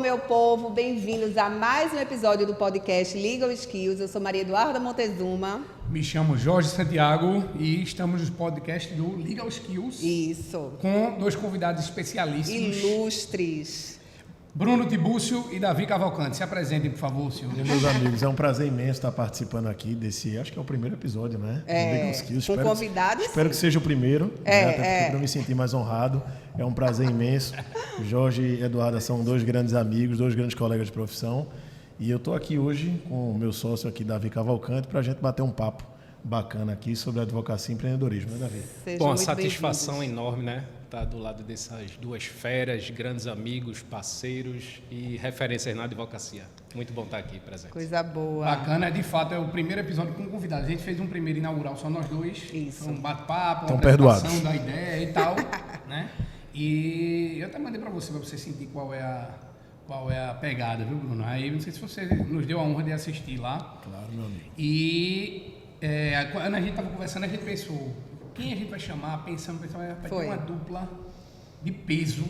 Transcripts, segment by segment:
meu povo, bem-vindos a mais um episódio do podcast Legal Skills. Eu sou Maria Eduarda Montezuma. Me chamo Jorge Santiago e estamos no podcast do Legal Skills. Isso. Com dois convidados especialíssimos. Ilustres. Bruno Tibúcio e Davi Cavalcante. Se apresentem, por favor, senhor. Meus amigos, é um prazer imenso estar participando aqui desse, acho que é o primeiro episódio, né? Do Legal Skills. Com convidados. Espero que seja o primeiro, até porque para eu me sentir mais honrado. É um prazer imenso. O Jorge e Eduarda são dois grandes amigos, dois grandes colegas de profissão. E eu estou aqui hoje com o meu sócio aqui, Davi Cavalcante, para a gente bater um papo bacana aqui sobre advocacia e empreendedorismo, né, Davi? Sejam Bom, a muito satisfação bem-vindos. enorme, né? Estar do lado dessas duas feras, grandes amigos, parceiros e referências na advocacia. Muito bom estar aqui presente. Coisa boa. Bacana, de fato, é o primeiro episódio com convidados. A gente fez um primeiro inaugural só nós dois. Isso. Foi um bate-papo, uma Estão apresentação perdoados. da ideia e tal, né? E eu até mandei para você sentir qual é a pegada, viu, Bruno? Aí, não sei se você nos deu a honra de assistir lá. Claro, meu amigo. E quando a gente estava conversando, a gente pensou, quem a gente vai chamar? Pensamos, vai ter uma dupla de peso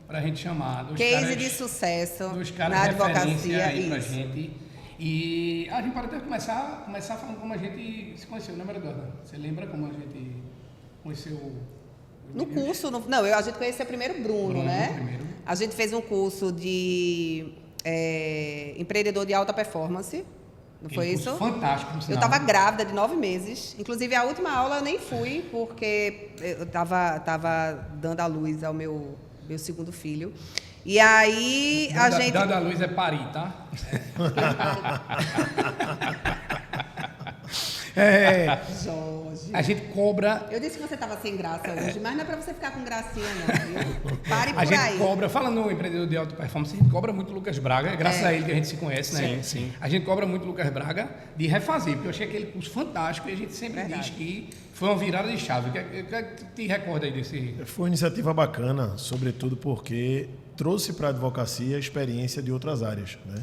para a gente chamar. Case de sucesso Dois caras na de referência advocacia. aí pra Isso. gente. E a gente pode até começar falando como a gente se conheceu, né, Maria Eduarda? Você lembra como a gente conheceu? No curso, a gente conheceu primeiro Bruno, né? Primeiro. A gente fez um curso de empreendedor de alta performance, não foi Curso isso? Fantástico, por Eu sinal. estava grávida de 9 meses. Inclusive, a última aula eu nem fui, porque eu estava dando à luz ao meu segundo filho. E aí, a gente... Dando a luz é parir, tá? Jorge. A gente cobra... Eu disse que você estava sem graça hoje, mas não é para você ficar com gracinha, não, viu? Pare por A gente aí. cobra, falando no empreendedor de alta performance, a gente cobra muito o Lucas Braga, é graças a ele que a gente se conhece, né? Sim. A gente cobra muito o Lucas Braga de refazer, porque eu achei aquele curso fantástico e a gente sempre Verdade. diz que foi uma virada de chave. O que te recorda aí desse... Foi uma iniciativa bacana, sobretudo porque trouxe para a advocacia a experiência de outras áreas, né?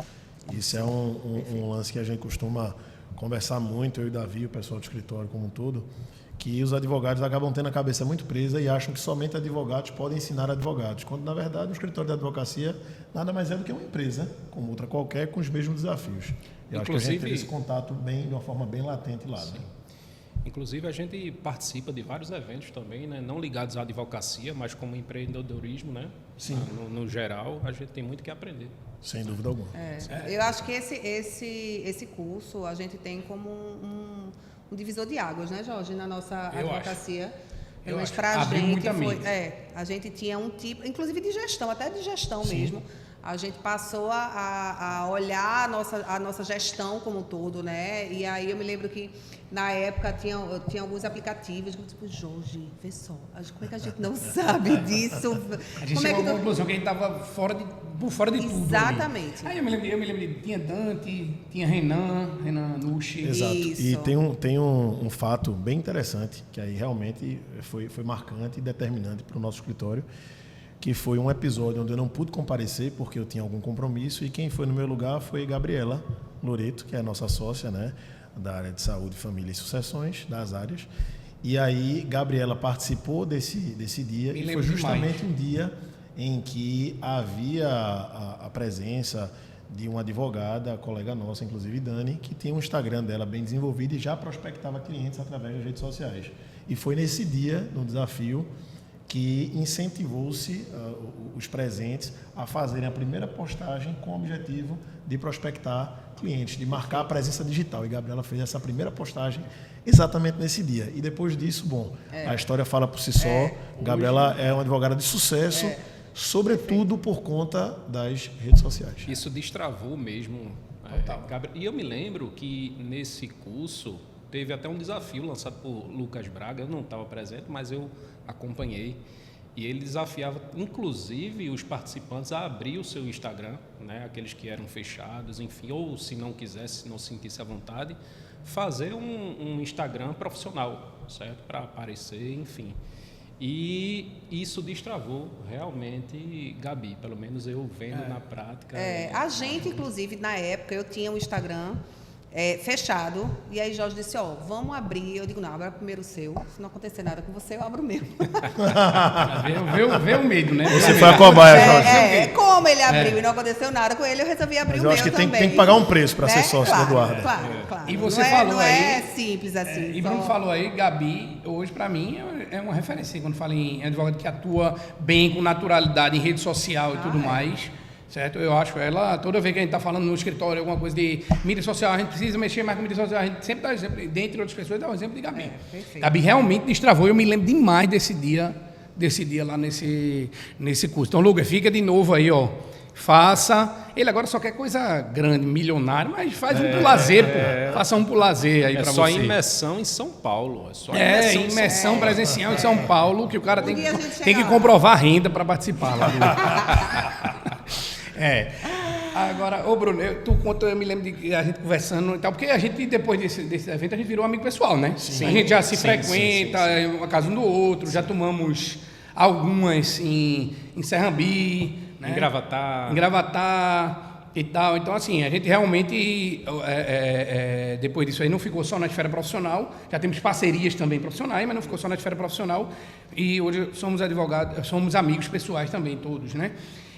Isso é um lance que a gente costuma conversar muito, eu e o Davi, o pessoal do escritório como um todo, que os advogados acabam tendo a cabeça muito presa e acham que somente advogados podem ensinar advogados, quando, na verdade, o escritório de advocacia nada mais é do que uma empresa, como outra qualquer, com os mesmos desafios. Eu acho que a gente teve esse contato de uma forma bem latente lá. Né? Inclusive, a gente participa de vários eventos também, né? Não ligados à advocacia, mas como empreendedorismo, né? Sim. No geral, a gente tem muito que aprender. Sem dúvida alguma. Eu acho que esse curso a gente tem como um divisor de águas, né, Jorge, na nossa Eu advocacia. Eu Mas acho. para a Abriu gente muita foi. mente. A gente tinha um tipo, inclusive de gestão, até de gestão mesmo. A gente passou a olhar a nossa gestão como um todo, né? E aí eu me lembro que na época tinha alguns aplicativos, tipo, Jorge, vê só, como é que a gente não sabe disso? A gente Como é chegou que à conclusão que a gente estava por fora de tudo. Exatamente. Ali. Aí eu me lembro, tinha Dante, tinha Renan Nucci. Exato. Isso. E tem um fato bem interessante, que aí realmente foi marcante e determinante para o nosso escritório, que foi um episódio onde eu não pude comparecer porque eu tinha algum compromisso, e quem foi no meu lugar foi Gabriela Loreto, que é a nossa sócia, né, da área de saúde, família e sucessões, das áreas. E aí Gabriela participou desse dia, e foi justamente um dia em que havia a presença de uma advogada, colega nossa, inclusive Dani, que tinha um Instagram dela bem desenvolvido e já prospectava clientes através das redes sociais. E foi nesse dia, no desafio, que incentivou-se os presentes a fazerem a primeira postagem com o objetivo de prospectar clientes, de marcar a presença digital. E Gabriela fez essa primeira postagem exatamente nesse dia. E depois disso, a história fala por si só. Gabriela é uma advogada de sucesso, sobretudo por conta das redes sociais. Isso destravou mesmo. E eu me lembro que nesse curso teve até um desafio lançado por Lucas Braga. Eu não estava presente, mas eu acompanhei. E ele desafiava, inclusive, os participantes a abrir o seu Instagram, né? Aqueles que eram fechados, enfim, ou se não quisesse, se não sentisse à vontade, fazer um Instagram profissional, certo? Para aparecer, enfim. E isso destravou realmente Gabi, pelo menos eu vendo na prática. A gente, inclusive, na época, eu tinha um Instagram fechado. E aí Jorge disse, vamos abrir. Eu digo, não, agora primeiro o seu. Se não acontecer nada com você, eu abro o meu. Vê o medo, né? Você foi a cobaia, Jorge. Como ele abriu e não aconteceu nada com ele, eu resolvi abrir Mas o eu meu acho que também. tem que pagar um preço para ser sócio claro, do Eduardo. Claro. E você não falou não é aí... simples assim. E Bruno falou aí, Gabi, hoje para mim é uma referência quando fala em advogado que atua bem, com naturalidade em rede social e tudo mais. Certo? Eu acho ela, toda vez que a gente está falando no escritório, alguma coisa de mídia social, a gente precisa mexer mais com mídia social, a gente sempre dá exemplo, dentre outras pessoas, dá um exemplo de Gabi. Gabi realmente destravou, eu me lembro demais desse dia lá nesse curso. Então, Lucas, fica de novo aí, faça. Ele agora só quer coisa grande, milionária, mas faz um pro lazer, pô. Faça um pro lazer aí para você. É só imersão em São Paulo. É só imersão presencial em São Paulo, que o cara tem que lá. comprovar renda para participar lá. Agora, Bruno, eu me lembro de a gente conversando e tal, porque a gente, depois desse evento, a gente virou amigo pessoal, né? Sim. A gente já se frequenta, uma casa um do outro, já tomamos algumas em Serrambi, né? Em Gravatar e tal. Então, assim, a gente realmente, depois disso aí, não ficou só na esfera profissional, já temos parcerias também profissionais, mas não ficou só na esfera profissional, e hoje somos advogados, somos amigos pessoais também, todos, né?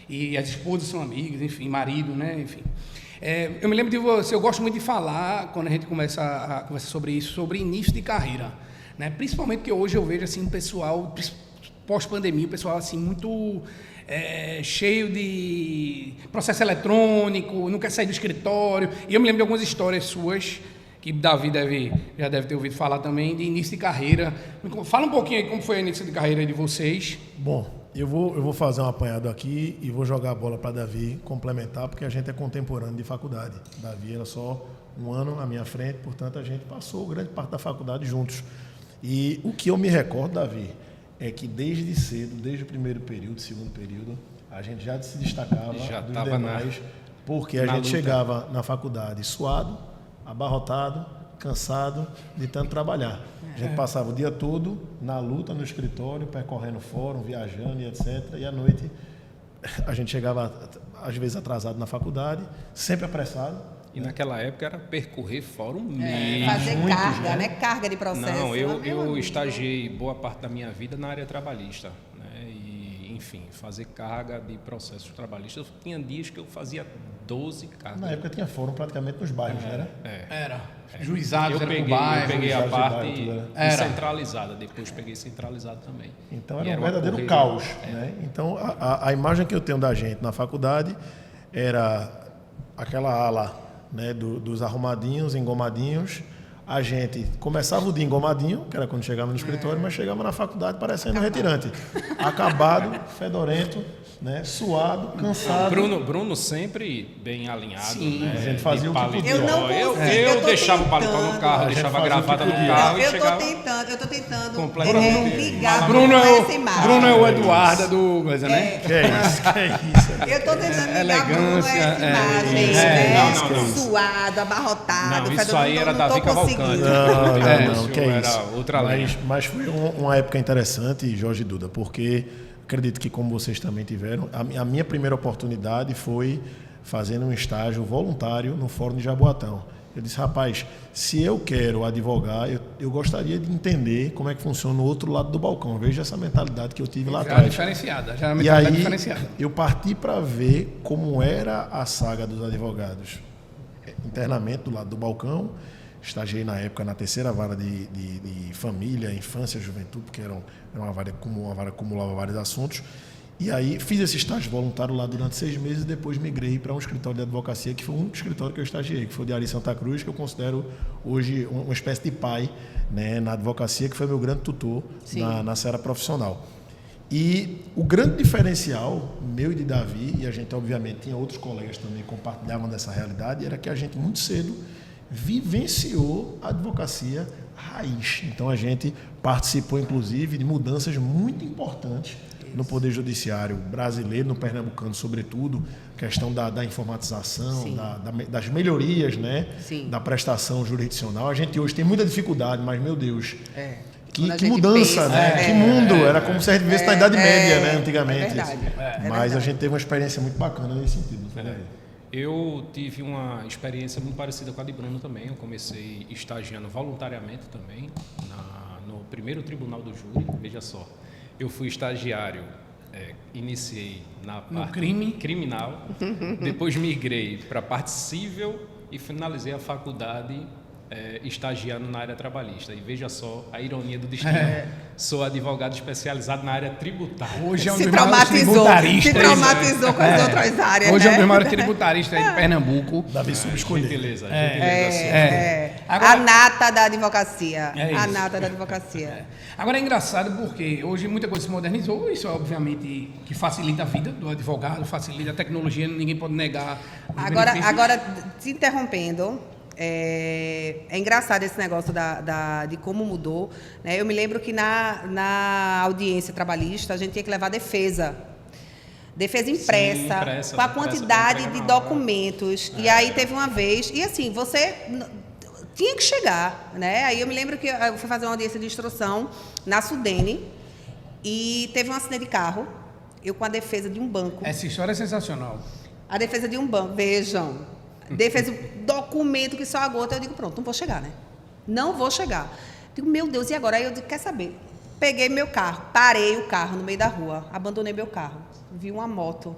E as esposas são amigas, enfim, marido, né? Enfim. Eu me lembro de você, eu gosto muito de falar, quando a gente começa a conversar sobre isso, sobre início de carreira, né? Principalmente porque hoje eu vejo assim, um pessoal, pós-pandemia, um pessoal assim, muito cheio de processo eletrônico, não quer sair do escritório. E eu me lembro de algumas histórias suas, que Davi já deve ter ouvido falar também, de início de carreira. Fala um pouquinho aí como foi o início de carreira de vocês. Bom, eu vou fazer um apanhado aqui e vou jogar a bola para Davi complementar, porque a gente é contemporâneo de faculdade. Davi era só um ano à minha frente, portanto a gente passou grande parte da faculdade juntos. E o que eu me recordo, Davi, é que desde cedo, desde o primeiro período, segundo período, a gente já se destacava dos demais, porque a gente chegava na faculdade suado, abarrotado, cansado de tanto trabalhar. A gente passava o dia todo na luta no escritório, percorrendo fórum, viajando e etc. E à noite a gente chegava, às vezes, atrasado na faculdade, sempre apressado. E naquela época era percorrer fórum mesmo. Fazer carga, né? Carga de processo. Não, eu estagiei boa parte da minha vida na área trabalhista, né? E, enfim, fazer carga de processos trabalhistas. Tinha dias que eu fazia 12 cargas. Na época tinha fórum praticamente nos bairros, não era? Era. Juizados, eu peguei a parte centralizada, depois peguei centralizado também. Então era um verdadeiro caos, né? Então a imagem que eu tenho da gente na faculdade era aquela ala, né, dos arrumadinhos, engomadinhos. A gente começava o dia engomadinho, que era quando chegava no escritório, mas chegava na faculdade parecendo retirante. Acabado, fedorento, né, suado, cansado. Bruno sempre bem alinhado. Sim, né? A gente fazia o que podia. Eu deixava o paletó no carro, deixava a gravata no carro e chegava... Eu tô tentando ligar Bruno essa imagem. Bruno é o Eduardo do coisa, né? Que é isso. Eu tô tentando ligar Bruno essa imagem, né? Suado, abarrotado. Não, isso aí era Davi Cavalcante. Não, que é isso. Outra mas foi uma época interessante, Jorge e Duda, porque acredito que, como vocês também tiveram, a minha primeira oportunidade foi fazendo um estágio voluntário no Fórum de Jaboatão. Eu disse, rapaz, se eu quero advogar, eu gostaria de entender como é que funciona o outro lado do balcão. Veja essa mentalidade que eu tive lá atrás. E aí, eu parti para ver como era a saga dos advogados internamente do lado do balcão. Estagiei na época na terceira vara de família, infância e juventude, porque era uma vara que acumulava vários assuntos. E aí fiz esse estágio voluntário lá durante 6 meses e depois migrei para um escritório de advocacia, que foi um escritório que eu estagiei, que foi o de Ari Santa Cruz, que eu considero hoje uma espécie de pai, né, na advocacia, que foi meu grande tutor na seara profissional. E o grande diferencial meu e de Davi, e a gente obviamente tinha outros colegas também que compartilhavam dessa realidade, era que a gente muito cedo vivenciou a advocacia raiz. Então a gente participou inclusive de mudanças muito importantes no Poder Judiciário brasileiro, no pernambucano sobretudo, questão da informatização, das melhorias, né, da prestação jurisdicional. A gente hoje tem muita dificuldade, mas meu Deus, que mudança, pensa, né? Que mundo, era como se a gente vivesse na Idade Média, né, antigamente. É verdade. Mas a gente teve uma experiência muito bacana nesse sentido. Eu tive uma experiência muito parecida com a de Bruno também. Eu comecei estagiando voluntariamente também no primeiro tribunal do júri. Veja só, eu fui estagiário, iniciei na parte criminal, depois migrei para a parte civil e finalizei a faculdade estagiando na área trabalhista. E veja só a ironia do destino. Sou advogado especializado na área tributária. Hoje é um Se dos maiores tributaristas. Se traumatizou com as outras áreas, Hoje é um né? dos maiores tributaristas de Pernambuco. Davi soube escolher. Gentileza. Agora- A nata da advocacia. É isso. A nata da advocacia. Agora é engraçado porque hoje muita coisa se modernizou, isso obviamente que facilita a vida do advogado, facilita a tecnologia, ninguém pode negar os benefícios. Agora, te interrompendo, é engraçado esse negócio de como mudou, né? Eu me lembro que na audiência trabalhista a gente tinha que levar defesa impressa, com a quantidade de documentos. E aí teve uma vez, e assim, você tinha que chegar, né? Aí eu me lembro que eu fui fazer uma audiência de instrução na Sudene e teve um acidente de carro, eu com a defesa de um banco. Essa história é sensacional. A defesa de um banco, vejam. Defesa, documento que só a gota. Eu digo, pronto, não vou chegar, né? Não vou chegar. Digo, meu Deus, e agora? Aí eu digo, quer saber? Peguei meu carro, parei o carro no meio da rua, abandonei meu carro. Vi uma moto.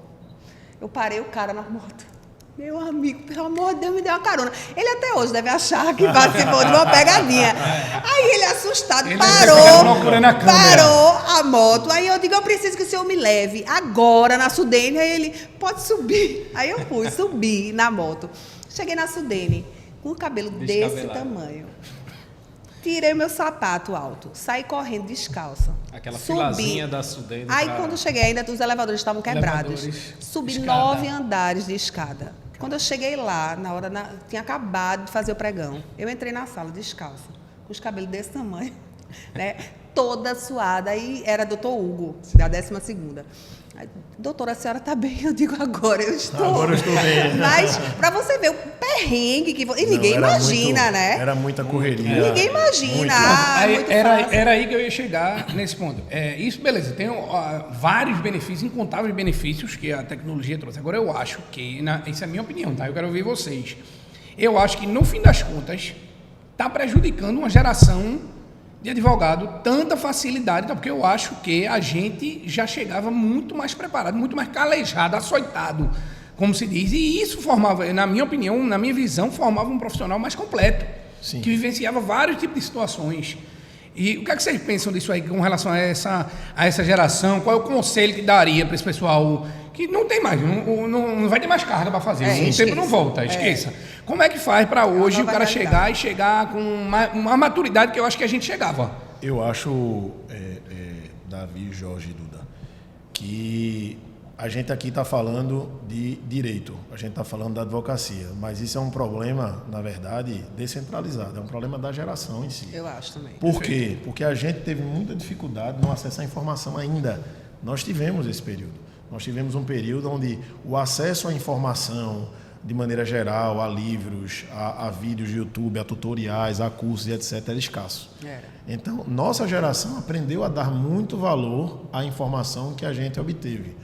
Eu parei o cara na moto. Meu amigo, pelo amor de Deus, me deu uma carona. Ele até hoje deve achar que participou de uma pegadinha. Aí ele, assustado, parou a moto. Aí eu digo, eu preciso que o senhor me leve agora na Sudene. Aí ele, pode subir. Aí eu fui, subi na moto. Cheguei na Sudene, com o cabelo desse tamanho. Tirei meu sapato alto, saí correndo descalça. Aquela subi. Filazinha da Sudene. Aí quando cheguei, ainda os elevadores estavam quebrados. Subi Escada. 9 andares de escada. Quando eu cheguei lá, tinha acabado de fazer o pregão. Eu entrei na sala descalça, com os cabelos desse tamanho, né? Toda suada. Aí era doutor Hugo, da 12ª. Aí, doutora, a senhora está bem? Eu digo, agora eu estou. Agora eu estou bem. Mas, para você ver o perrengue que... E ninguém imagina, né? Era muita correria. Ninguém imagina. Muito Era aí que eu ia chegar nesse ponto. Isso, beleza, tem vários benefícios, incontáveis benefícios que a tecnologia trouxe. Agora, eu acho que, essa é a minha opinião, tá? Eu quero ouvir vocês. Eu acho que, no fim das contas, está prejudicando uma geração de advogado, tanta facilidade, porque eu acho que a gente já chegava muito mais preparado, muito mais calejado, açoitado, como se diz, e isso formava, na minha opinião, na minha visão, formava um profissional mais completo, Sim. que vivenciava vários tipos de situações. E o que é que vocês pensam disso aí com relação a essa geração? Qual é o conselho que daria para esse pessoal que não tem mais, não vai ter mais carga para fazer, o tempo não volta, esqueça. Como é que faz para hoje o cara chegar com uma maturidade que eu acho que a gente chegava? Eu acho, Davi, Jorge e Duda, que a gente aqui está falando de direito, a gente está falando da advocacia, mas isso é um problema, na verdade, descentralizado, é um problema da geração em si. Eu acho também. Por quê? Porque a gente teve muita dificuldade no acesso à informação ainda. Nós tivemos esse período. Nós tivemos um período onde o acesso à informação, de maneira geral, a livros, a vídeos de YouTube, a tutoriais, a cursos e etc., era escasso. Então, nossa geração aprendeu a dar muito valor à informação que a gente obteve.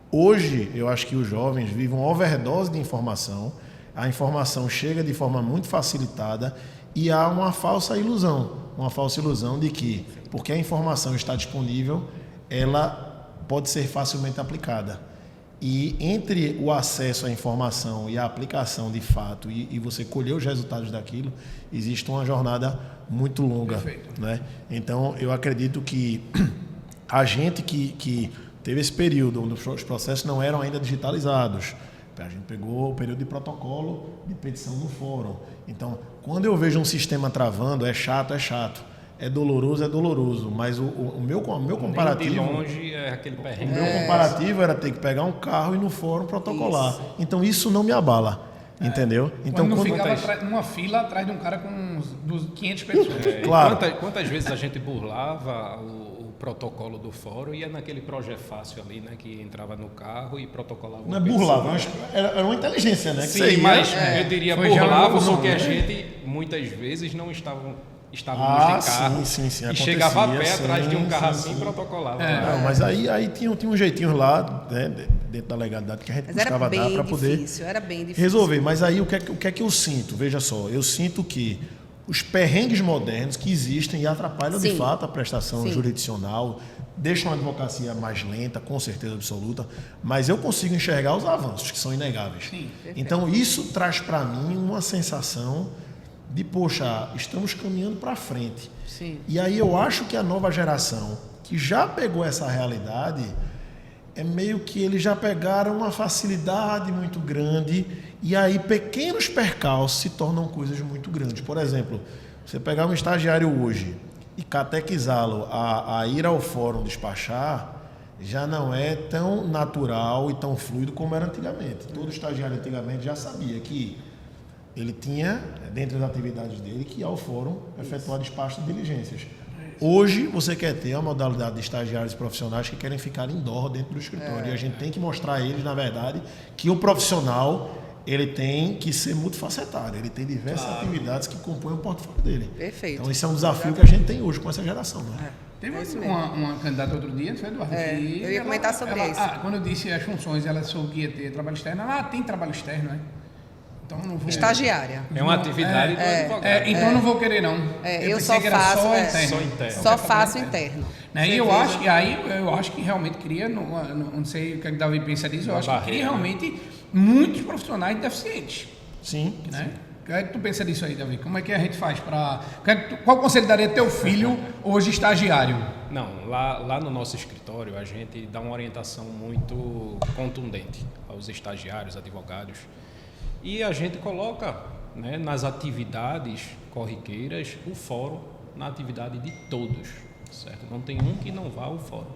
Hoje, eu acho que os jovens vivem uma overdose de informação, a informação chega de forma muito facilitada e há uma falsa ilusão de que, porque a informação está disponível, ela pode ser facilmente aplicada. E entre o acesso à informação e a aplicação de fato e você colher os resultados daquilo, existe uma jornada muito longa. Né? Então, eu acredito que a gente que teve esse período onde os processos não eram ainda digitalizados, a gente pegou o período de protocolo de petição no fórum. Então, quando eu vejo um sistema travando, é chato. É doloroso, mas o meu comparativo... Nem de longe é aquele perrengue. O meu comparativo era ter que pegar um carro e no fórum protocolar. Isso. Então, isso não me abala, entendeu? Então, quando ficava numa fila atrás de um cara com 500 pessoas. Claro. Quantas vezes a gente burlava o protocolo do fórum e ia naquele Projeto Fácil ali, né, que entrava no carro e protocolava. Não é burlava, era uma inteligência, né? Sim, mas eu diria burlava não, porque a gente muitas vezes não estava estávamos de carro sim, e chegava a pé atrás de um carro sim. assim e protocolava. Não, mas aí tinha um jeitinho lá, né, dentro da legalidade que a gente buscava dar para poder era bem difícil. resolver. Mas aí o que é que eu sinto? Veja só, eu sinto que os perrengues modernos que existem e atrapalham de fato a prestação jurisdicional, deixam a advocacia mais lenta, com certeza absoluta, mas eu consigo enxergar os avanços, que são inegáveis. Sim, então isso traz para mim uma sensação de, poxa, estamos caminhando para frente. Sim. E aí eu acho que a nova geração, que já pegou essa realidade, é meio que eles já pegaram uma facilidade muito grande e aí pequenos percalços se tornam coisas muito grandes. Por exemplo, você pegar um estagiário hoje e catequizá-lo a ir ao fórum despachar, já não é tão natural e tão fluido como era antigamente. Todo estagiário antigamente já sabia que ele tinha, dentro das atividades dele, que ir ao fórum efetuar despacho de diligências. Hoje, você quer ter a modalidade de estagiários profissionais que querem ficar indoor dentro do escritório. E a gente tem que mostrar a eles, na verdade, que o profissional ele tem que ser multifacetário. Ele tem diversas atividades que compõem o portfólio dele. Perfeito. Então, esse é um desafio que a gente tem hoje com essa geração. Né? Teve uma candidata outro dia, não foi, Eduardo? Eu ia comentar sobre isso. Quando eu disse as funções, ela soube que ia ter trabalho externo. Ela tem trabalho externo, né? Então não vou... Estagiária. É uma atividade do advogado. Então eu não vou querer, não. Eu pensei só que era faço só interno. interno. Só faço interno. Né? E eu acho que realmente cria, não sei o que o Davi pensa disso, eu acho que cria realmente muitos profissionais deficientes. Sim. Né? O que é que tu pensa disso aí, Davi? Como é que a gente faz para... Qual conselho daria teu filho hoje estagiário? Não, lá no nosso escritório a gente dá uma orientação muito contundente aos estagiários, advogados. E a gente coloca, né, nas atividades corriqueiras o fórum na atividade de todos, certo? Não tem um que não vá ao fórum.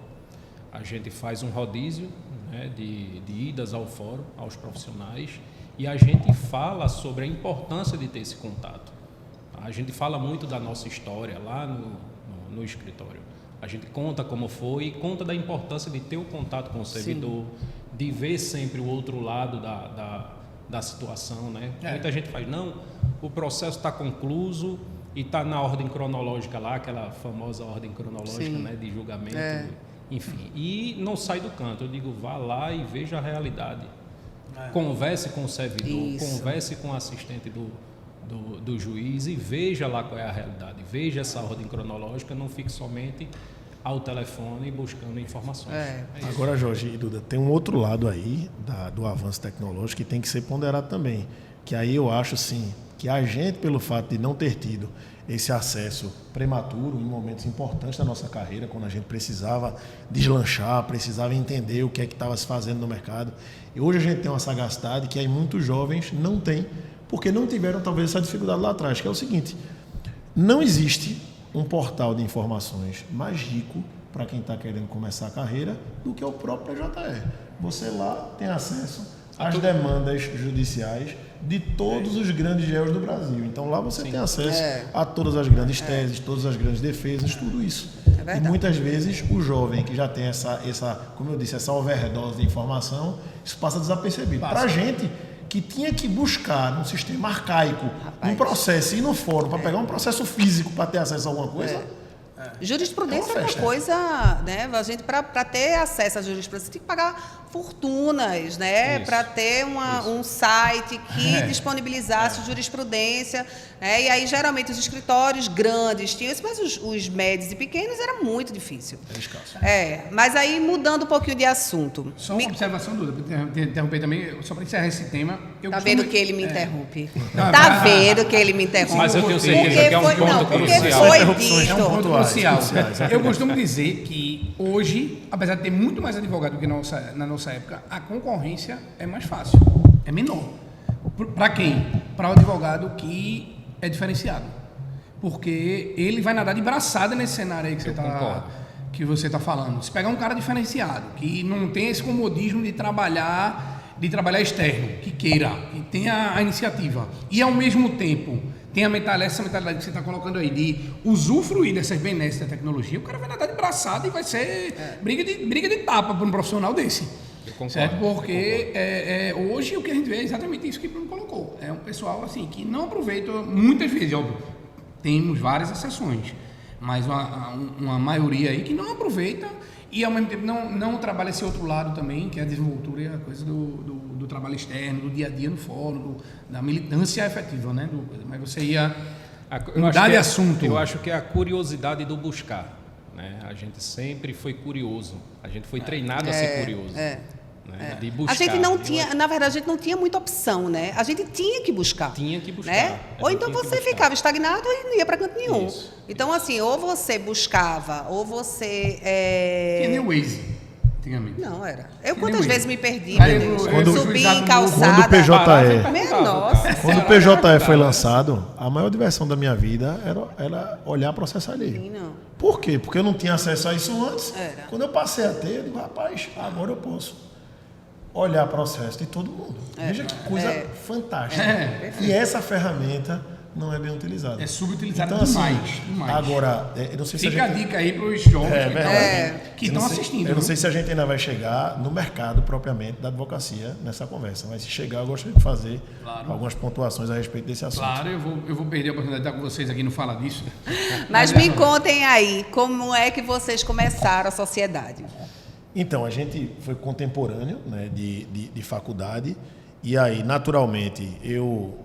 A gente faz um rodízio, né, de idas ao fórum, aos profissionais, e a gente fala sobre a importância de ter esse contato. A gente fala muito da nossa história lá no escritório. A gente conta como foi, conta da importância de ter o contato com o servidor, de ver sempre o outro lado da situação, né? Muita gente faz, não, o processo está concluso e está na ordem cronológica lá, aquela famosa ordem cronológica, né, de julgamento, enfim, e não sai do canto. Eu digo, vá lá e veja a realidade. Converse com o servidor, converse com o assistente do juiz e veja lá qual é a realidade, veja essa ordem cronológica, não fique somente ao telefone buscando informações. Agora, Jorge e Duda, tem um outro lado aí do avanço tecnológico que tem que ser ponderado também, que aí eu acho sim que a gente, pelo fato de não ter tido esse acesso prematuro em momentos importantes da nossa carreira, quando a gente precisava deslanchar, precisava entender o que é que estava se fazendo no mercado, e hoje a gente tem uma sagacidade que aí muitos jovens não têm, porque não tiveram talvez essa dificuldade lá atrás, que é o seguinte: não existe um portal de informações mais rico para quem está querendo começar a carreira do que o próprio PJE. Você lá tem acesso às demandas judiciais de todos os grandes réus do Brasil. Então lá você tem acesso a todas as grandes teses, todas as grandes defesas, tudo isso. E muitas vezes o jovem que já tem essa, como eu disse, essa overdose de informação, isso passa desapercebido. Para a gente que tinha que buscar num sistema arcaico, um processo, ir no fórum para pegar um processo físico para ter acesso a alguma coisa. Jurisprudência é uma coisa, né? A gente, para ter acesso à jurisprudência, tem que pagar fortunas, né? Para ter um site que disponibilizasse jurisprudência. E aí, geralmente, os escritórios grandes tinham isso, mas os médios e pequenos era muito difícil. Mas aí, mudando um pouquinho de assunto. Só uma observação, Duda, para interromper também, só para encerrar esse tema. Tá vendo que ele me interrompe? Tá vendo que ele me interrompe? Mas eu tenho certeza que é um ponto crucial. É um ponto crucial. Eu costumo dizer que hoje, apesar de ter muito mais advogado do que na nossa época, a concorrência é mais fácil, é menor. Para quem? Para o advogado que é diferenciado. Porque ele vai nadar de braçada nesse cenário aí que você está falando. Se pegar um cara diferenciado, que não tem esse comodismo de trabalhar externo, que queira, que tenha a iniciativa, e ao mesmo tempo tem essa mentalidade que você está colocando aí, de usufruir dessas benesses da tecnologia, o cara vai nadar de braçada e vai ser briga de tapa para um profissional desse. Eu concordo. Certo? Porque hoje o que a gente vê é exatamente isso que o Bruno colocou. É um pessoal assim, que não aproveita muitas vezes, óbvio. temos várias exceções, mas uma maioria aí que não aproveita e ao mesmo tempo não trabalha esse outro lado também, que é a desenvoltura e a coisa do trabalho externo, do dia a dia no fórum, da militância efetiva, né? Mas você ia mudar de assunto. Eu acho que é a curiosidade do buscar, né? A gente sempre foi curioso, a gente foi treinado a ser curioso. De buscar. A gente não tinha, na verdade, a gente não tinha muita opção, né? A gente tinha que buscar. Tinha que buscar. Né? Ou então você ficava estagnado e não ia para canto nenhum. Então, assim, ou você buscava, ou você... Tinha nem o Waze, antigamente. Não, era. Eu quantas vezes me perdi, Aí, meu Deus. quando- Subi quando em o calçada. PJE. Minha nossa. Quando o PJE foi lançado, a maior diversão da minha vida era olhar processo alheio. Não. Por quê? Porque eu não tinha acesso a isso antes. Era. Quando eu passei a ter, eu digo, rapaz, agora eu posso olhar processo de todo mundo. Veja que coisa fantástica. E essa ferramenta não é bem utilizada. É subutilizado Então, demais, assim, demais. Agora, eu não sei se Fica a a gente... dica aí para os jovens que Eu não estão sei- assistindo. Eu não sei se a gente ainda vai chegar no mercado propriamente da advocacia nessa conversa, mas se chegar, eu gostaria de fazer algumas pontuações a respeito desse assunto. Claro, eu vou perder a oportunidade de estar com vocês aqui no Fala Disso. Mas me contem aí, como é que vocês começaram a sociedade? Então, a gente foi contemporâneo, né, de faculdade, e aí, naturalmente, eu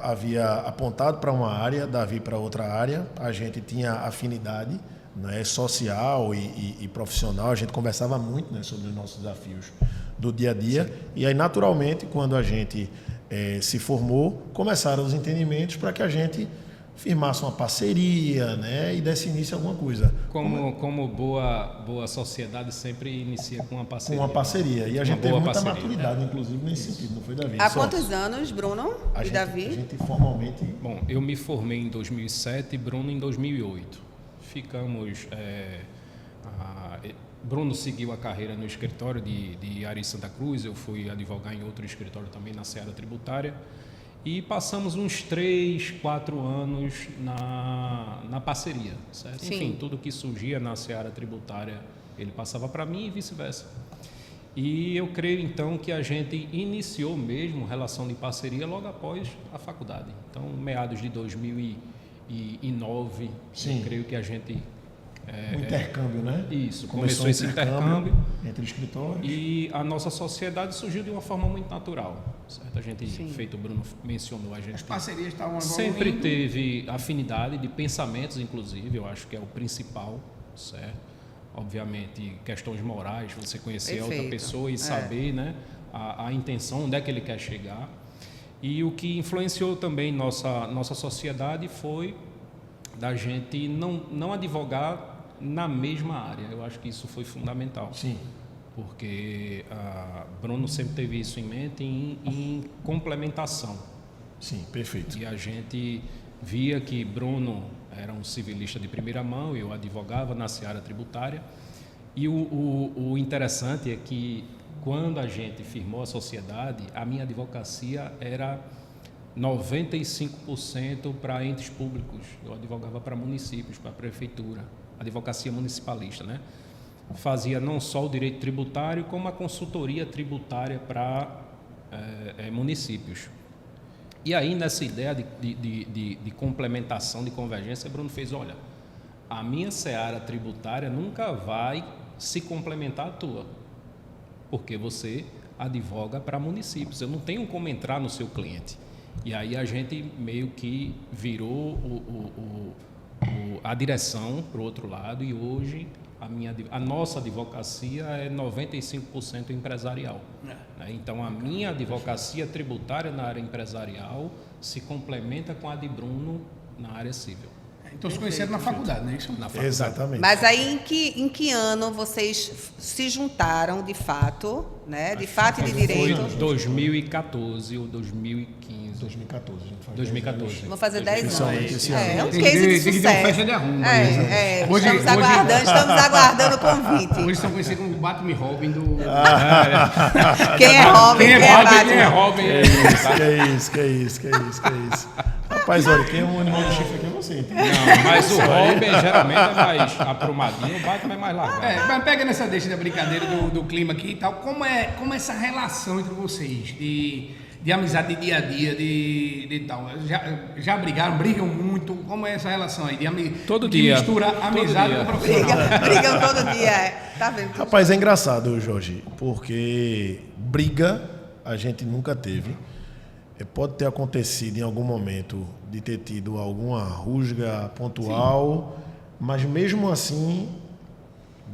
havia apontado para uma área, Davi para outra área, a gente tinha afinidade, né, social e profissional, a gente conversava muito, né, sobre os nossos desafios do dia a dia, e aí, naturalmente, quando a gente se formou, começaram os entendimentos para que a gente firmasse uma parceria, né, e desse início a alguma coisa. Como boa sociedade sempre inicia com uma parceria. Com uma parceria. E a gente Uma teve boa muita parceria. maturidade, inclusive, nesse sentido, não foi, Davi? Há Só quantos anos, Bruno e A Davi? gente formalmente... Bom, eu me formei em 2007 e Bruno em 2008. Ficamos... Bruno seguiu a carreira no escritório de Ari Santa Cruz, eu fui advogar em outro escritório também na seara tributária. E passamos uns 3, 4 anos na parceria, certo? Sim. Enfim, tudo que surgia na seara tributária, ele passava para mim e vice-versa. E eu creio, então, que a gente iniciou mesmo relação de parceria logo após a faculdade. Então, meados de 2009, Sim. eu creio que a gente... Um intercâmbio, né? Isso, começou esse intercâmbio. Entre escritórios. E a nossa sociedade surgiu de uma forma muito natural, certo? A gente, feito o Bruno mencionou, a gente As parcerias estavam sempre evoluindo. teve afinidade de pensamentos, inclusive, eu acho que é o principal, certo? Obviamente, questões morais, você conhecer a outra Perfeito. pessoa e saber, né, a intenção, onde é que ele quer chegar. E o que influenciou também nossa sociedade foi da gente não advogar na mesma área. Eu acho que isso foi fundamental. Sim. Porque Bruno sempre teve isso em mente em complementação. Sim, perfeito. E a gente via que Bruno era um civilista de primeira mão, eu advogava na seara tributária. E o interessante é que quando a gente firmou a sociedade, a minha advocacia era 95% para entes públicos. Eu advogava para municípios, para a prefeitura, advocacia municipalista, né? Fazia não só o direito tributário, como a consultoria tributária para municípios. E aí, nessa ideia de complementação, de convergência, Bruno fez, olha, a minha seara tributária nunca vai se complementar à tua, porque você advoga para municípios, eu não tenho como entrar no seu cliente. E aí a gente meio que virou a direção para o outro lado e hoje a nossa advocacia é 95% empresarial. Né? Então a minha advocacia tributária na área empresarial se complementa com a de Bruno na área civil. Então se conheceram na faculdade, né? Isso? Na faculdade. Exatamente. Mas aí em que ano vocês se juntaram de fato, né? De fato e de Foi direito? 2014 ou 2015. 2014, a gente faz 2014. Vou fazer 10 Oficialmente anos. esse ano. É um Tem case que de ter uma sucesso. festa de arrumo, né? Hoje- Estamos aguardando o convite. Hoje são conhecidos como Batman e Robin do... Quem é Robin, Quem é quem é Robin, quem é Batman? Robin? Que é isso. Rapaz, olha, quem é um animal de chifre aqui é você, entendeu? Não, mas o Robin geralmente é mais aprumadinho, o Batman é mais largado. Mas pega nessa deixa da brincadeira do clima aqui e tal, como é essa relação entre vocês? de amizade de dia a dia, de tal. Brigam muito? Como é essa relação aí? Todo que dia. mistura amizade dia. com profissional. Brigam todo dia, Tá vendo? Rapaz, é engraçado, Jorge, porque briga a gente nunca teve. Pode ter acontecido em algum momento de ter tido alguma rusga pontual, mas mesmo assim,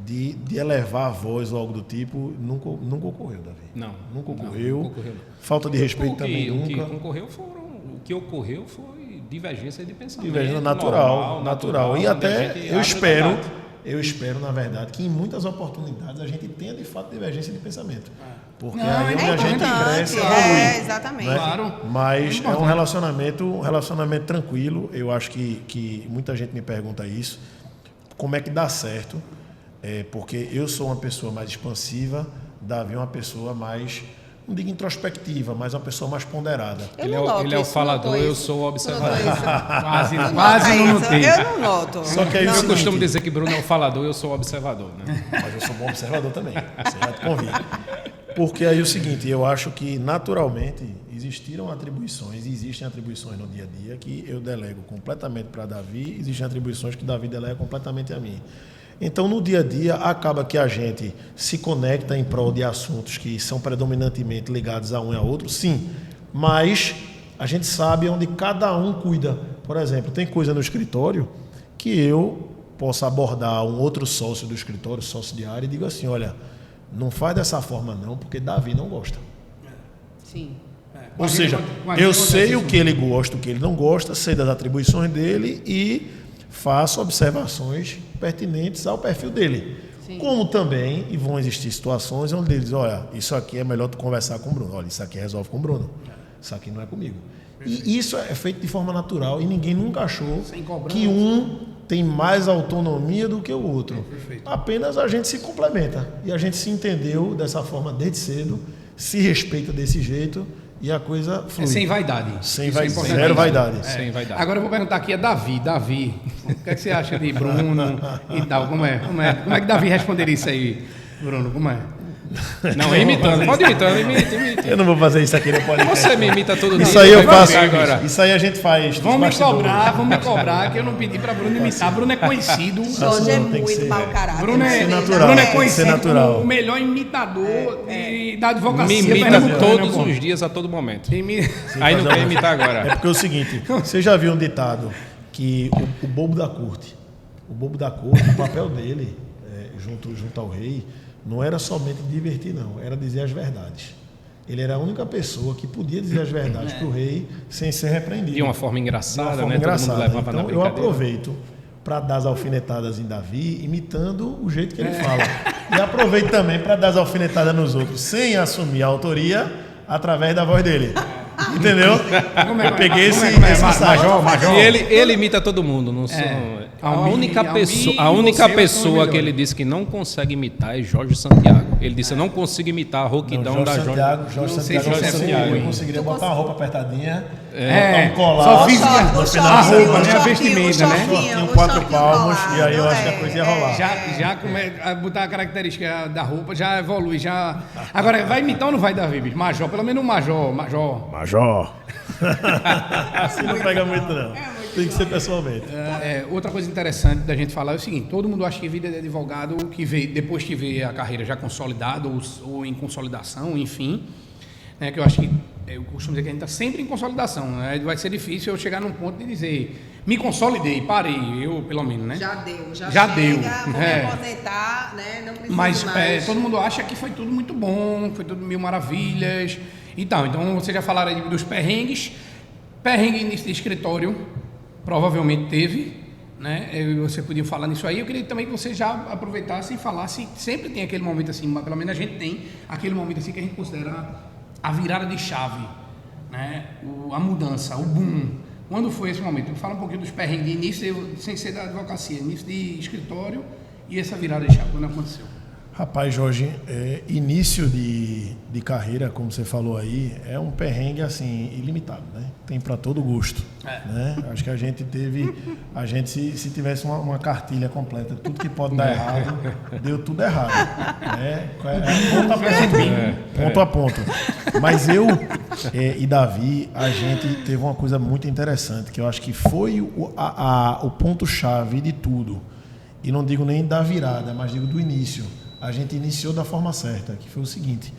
de elevar a voz ou algo do tipo, nunca ocorreu, Davi. Não. Nunca ocorreu. Nunca ocorreu. Falta de respeito também nunca. O que ocorreu foi divergência de pensamento. Divergência natural. E até eu espero, na verdade, que em muitas oportunidades a gente tenha de fato divergência de pensamento. Porque aí é onde a gente cresce e evolui. Exatamente. Né? Claro. Mas é um relacionamento tranquilo. Eu acho que muita gente me pergunta isso. Como é que dá certo? Porque eu sou uma pessoa mais expansiva, Davi é uma pessoa mais, não digo introspectiva, mas uma pessoa mais ponderada. Ele é o falador, eu sou o observador. Quase não notei. Eu não noto. Só que aí Eu o seguinte, costumo dizer que Bruno é o falador, eu sou o observador. Né? mas eu sou bom observador também, isso aí te convido. Porque aí é o seguinte, eu acho que naturalmente existem atribuições no dia a dia que eu delego completamente para Davi, existem atribuições que Davi delega completamente a mim. Então, no dia a dia, acaba que a gente se conecta em prol de assuntos que são predominantemente ligados a um e a outro, sim, mas a gente sabe onde cada um cuida. Por exemplo, tem coisa no escritório que eu posso abordar um outro sócio do escritório, sócio de área, e digo assim, olha, não faz dessa forma não, porque Davi não gosta. Sim. Ou seja, eu sei o que ele gosta, o que ele não gosta, sei das atribuições dele e faço observações pertinentes ao perfil dele. Sim. Como também, e vão existir situações onde ele diz, olha, isso aqui é melhor tu conversar com o Bruno. Olha, isso aqui resolve com o Bruno. Isso aqui não é comigo. Perfeito. E isso é feito de forma natural e ninguém nunca achou que um tem mais autonomia do que o outro. Apenas a gente se complementa. E a gente se entendeu dessa forma desde cedo, se respeita desse jeito e a coisa flui. Sem vaidade. Zero vaidade. Sem vaidade. Agora eu vou perguntar aqui a Davi. Davi, o que você acha de Bruno e tal? Como é que Davi responderia isso aí, Bruno? Como é? Não, imitando. Pode imita. Eu não vou fazer isso aqui no podcast. Você me imita todo dia. Isso aí eu faço agora. Isso aí a gente faz. Vão me cobrar, que eu não pedi para Bruno imitar. Bruno é conhecido. Jorge é muito mau caráter. Bruno é conhecido como o melhor imitador da advocacia. Me imita todos os dias, a todo momento. Aí não quer imitar agora. É porque é o seguinte, você já viu um ditado que o bobo da corte, o papel dele junto ao rei, não era somente divertir, não. Era dizer as verdades. Ele era a única pessoa que podia dizer as verdades para o rei sem ser repreendido. De uma forma engraçada, Todo mundo levava na então, brincadeira. Eu aproveito para dar as alfinetadas em Davi, imitando o jeito que ele fala. E aproveito também para dar as alfinetadas nos outros, sem assumir a autoria, através da voz dele. Entendeu? Eu peguei esse Major. E ele imita todo mundo. Não sou... A única pessoa que ele disse que não consegue imitar é Jorge Santiago. Ele disse, eu não consigo imitar a rouquidão da Jorge. Jorge Santiago. Eu conseguiria botar uma roupa apertadinha, botar um colar. Só fiz a roupa, né? A vestimenta, né? Tinha 4 palmos e aí eu acho que a coisa ia rolar. Já a botar a característica da roupa, já evolui, já... Agora, vai imitar ou não vai, Davi? Major, pelo menos um major. Assim não pega muito, não. Tem que ser pessoalmente. Outra coisa interessante da gente falar é o seguinte, todo mundo acha que vida de advogado, depois que vê a carreira já consolidada ou em consolidação, enfim, né, que eu acho que, eu costumo dizer que a gente está sempre em consolidação, né, vai ser difícil eu chegar num ponto de dizer, me consolidei, parei, eu pelo menos, né? Já deu. Vou me aposentar, né, não preciso mais. Mas todo mundo acha que foi tudo muito bom, foi tudo mil maravilhas e tal. Então, vocês já falaram aí dos perrengue nesse escritório, provavelmente teve, né? Você podia falar nisso aí. Eu queria também que você já aproveitasse e falasse. Sempre tem aquele momento assim, pelo menos a gente tem aquele momento assim que a gente considera a virada de chave, né? A mudança, o boom. Quando foi esse momento? Fala um pouquinho dos perrengues de início, sem ser da advocacia, início de escritório e essa virada de chave, quando aconteceu? Rapaz, Jorge, início de carreira, como você falou aí, é um perrengue assim ilimitado, né? Tem para todo gosto, né? Acho que a gente se tivesse uma cartilha completa, tudo que pode dar errado, deu tudo errado, né? Ponto a ponto. Mas eu e Davi, a gente teve uma coisa muito interessante, que eu acho que foi o ponto-chave de tudo. E não digo nem da virada, mas digo do início. A gente iniciou da forma certa, que foi o seguinte: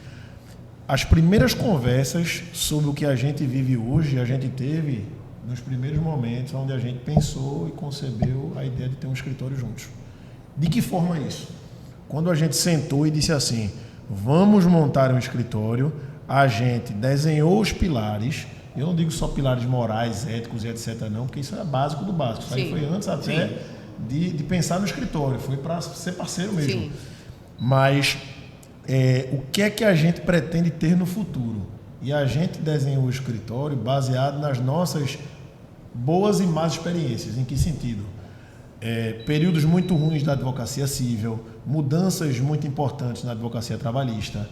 as primeiras conversas sobre o que a gente vive hoje, a gente teve nos primeiros momentos onde a gente pensou e concebeu a ideia de ter um escritório juntos. De que forma isso? Quando a gente sentou e disse assim, vamos montar um escritório, a gente desenhou os pilares. Eu não digo só pilares morais, éticos e etc. não, porque isso é básico do básico. Isso aí foi antes até de pensar no escritório, foi para ser parceiro mesmo. Sim. Mas o que é que a gente pretende ter no futuro? E a gente desenhou o escritório baseado nas nossas boas e más experiências. Em que sentido? Períodos muito ruins da advocacia civil, mudanças muito importantes na advocacia trabalhista,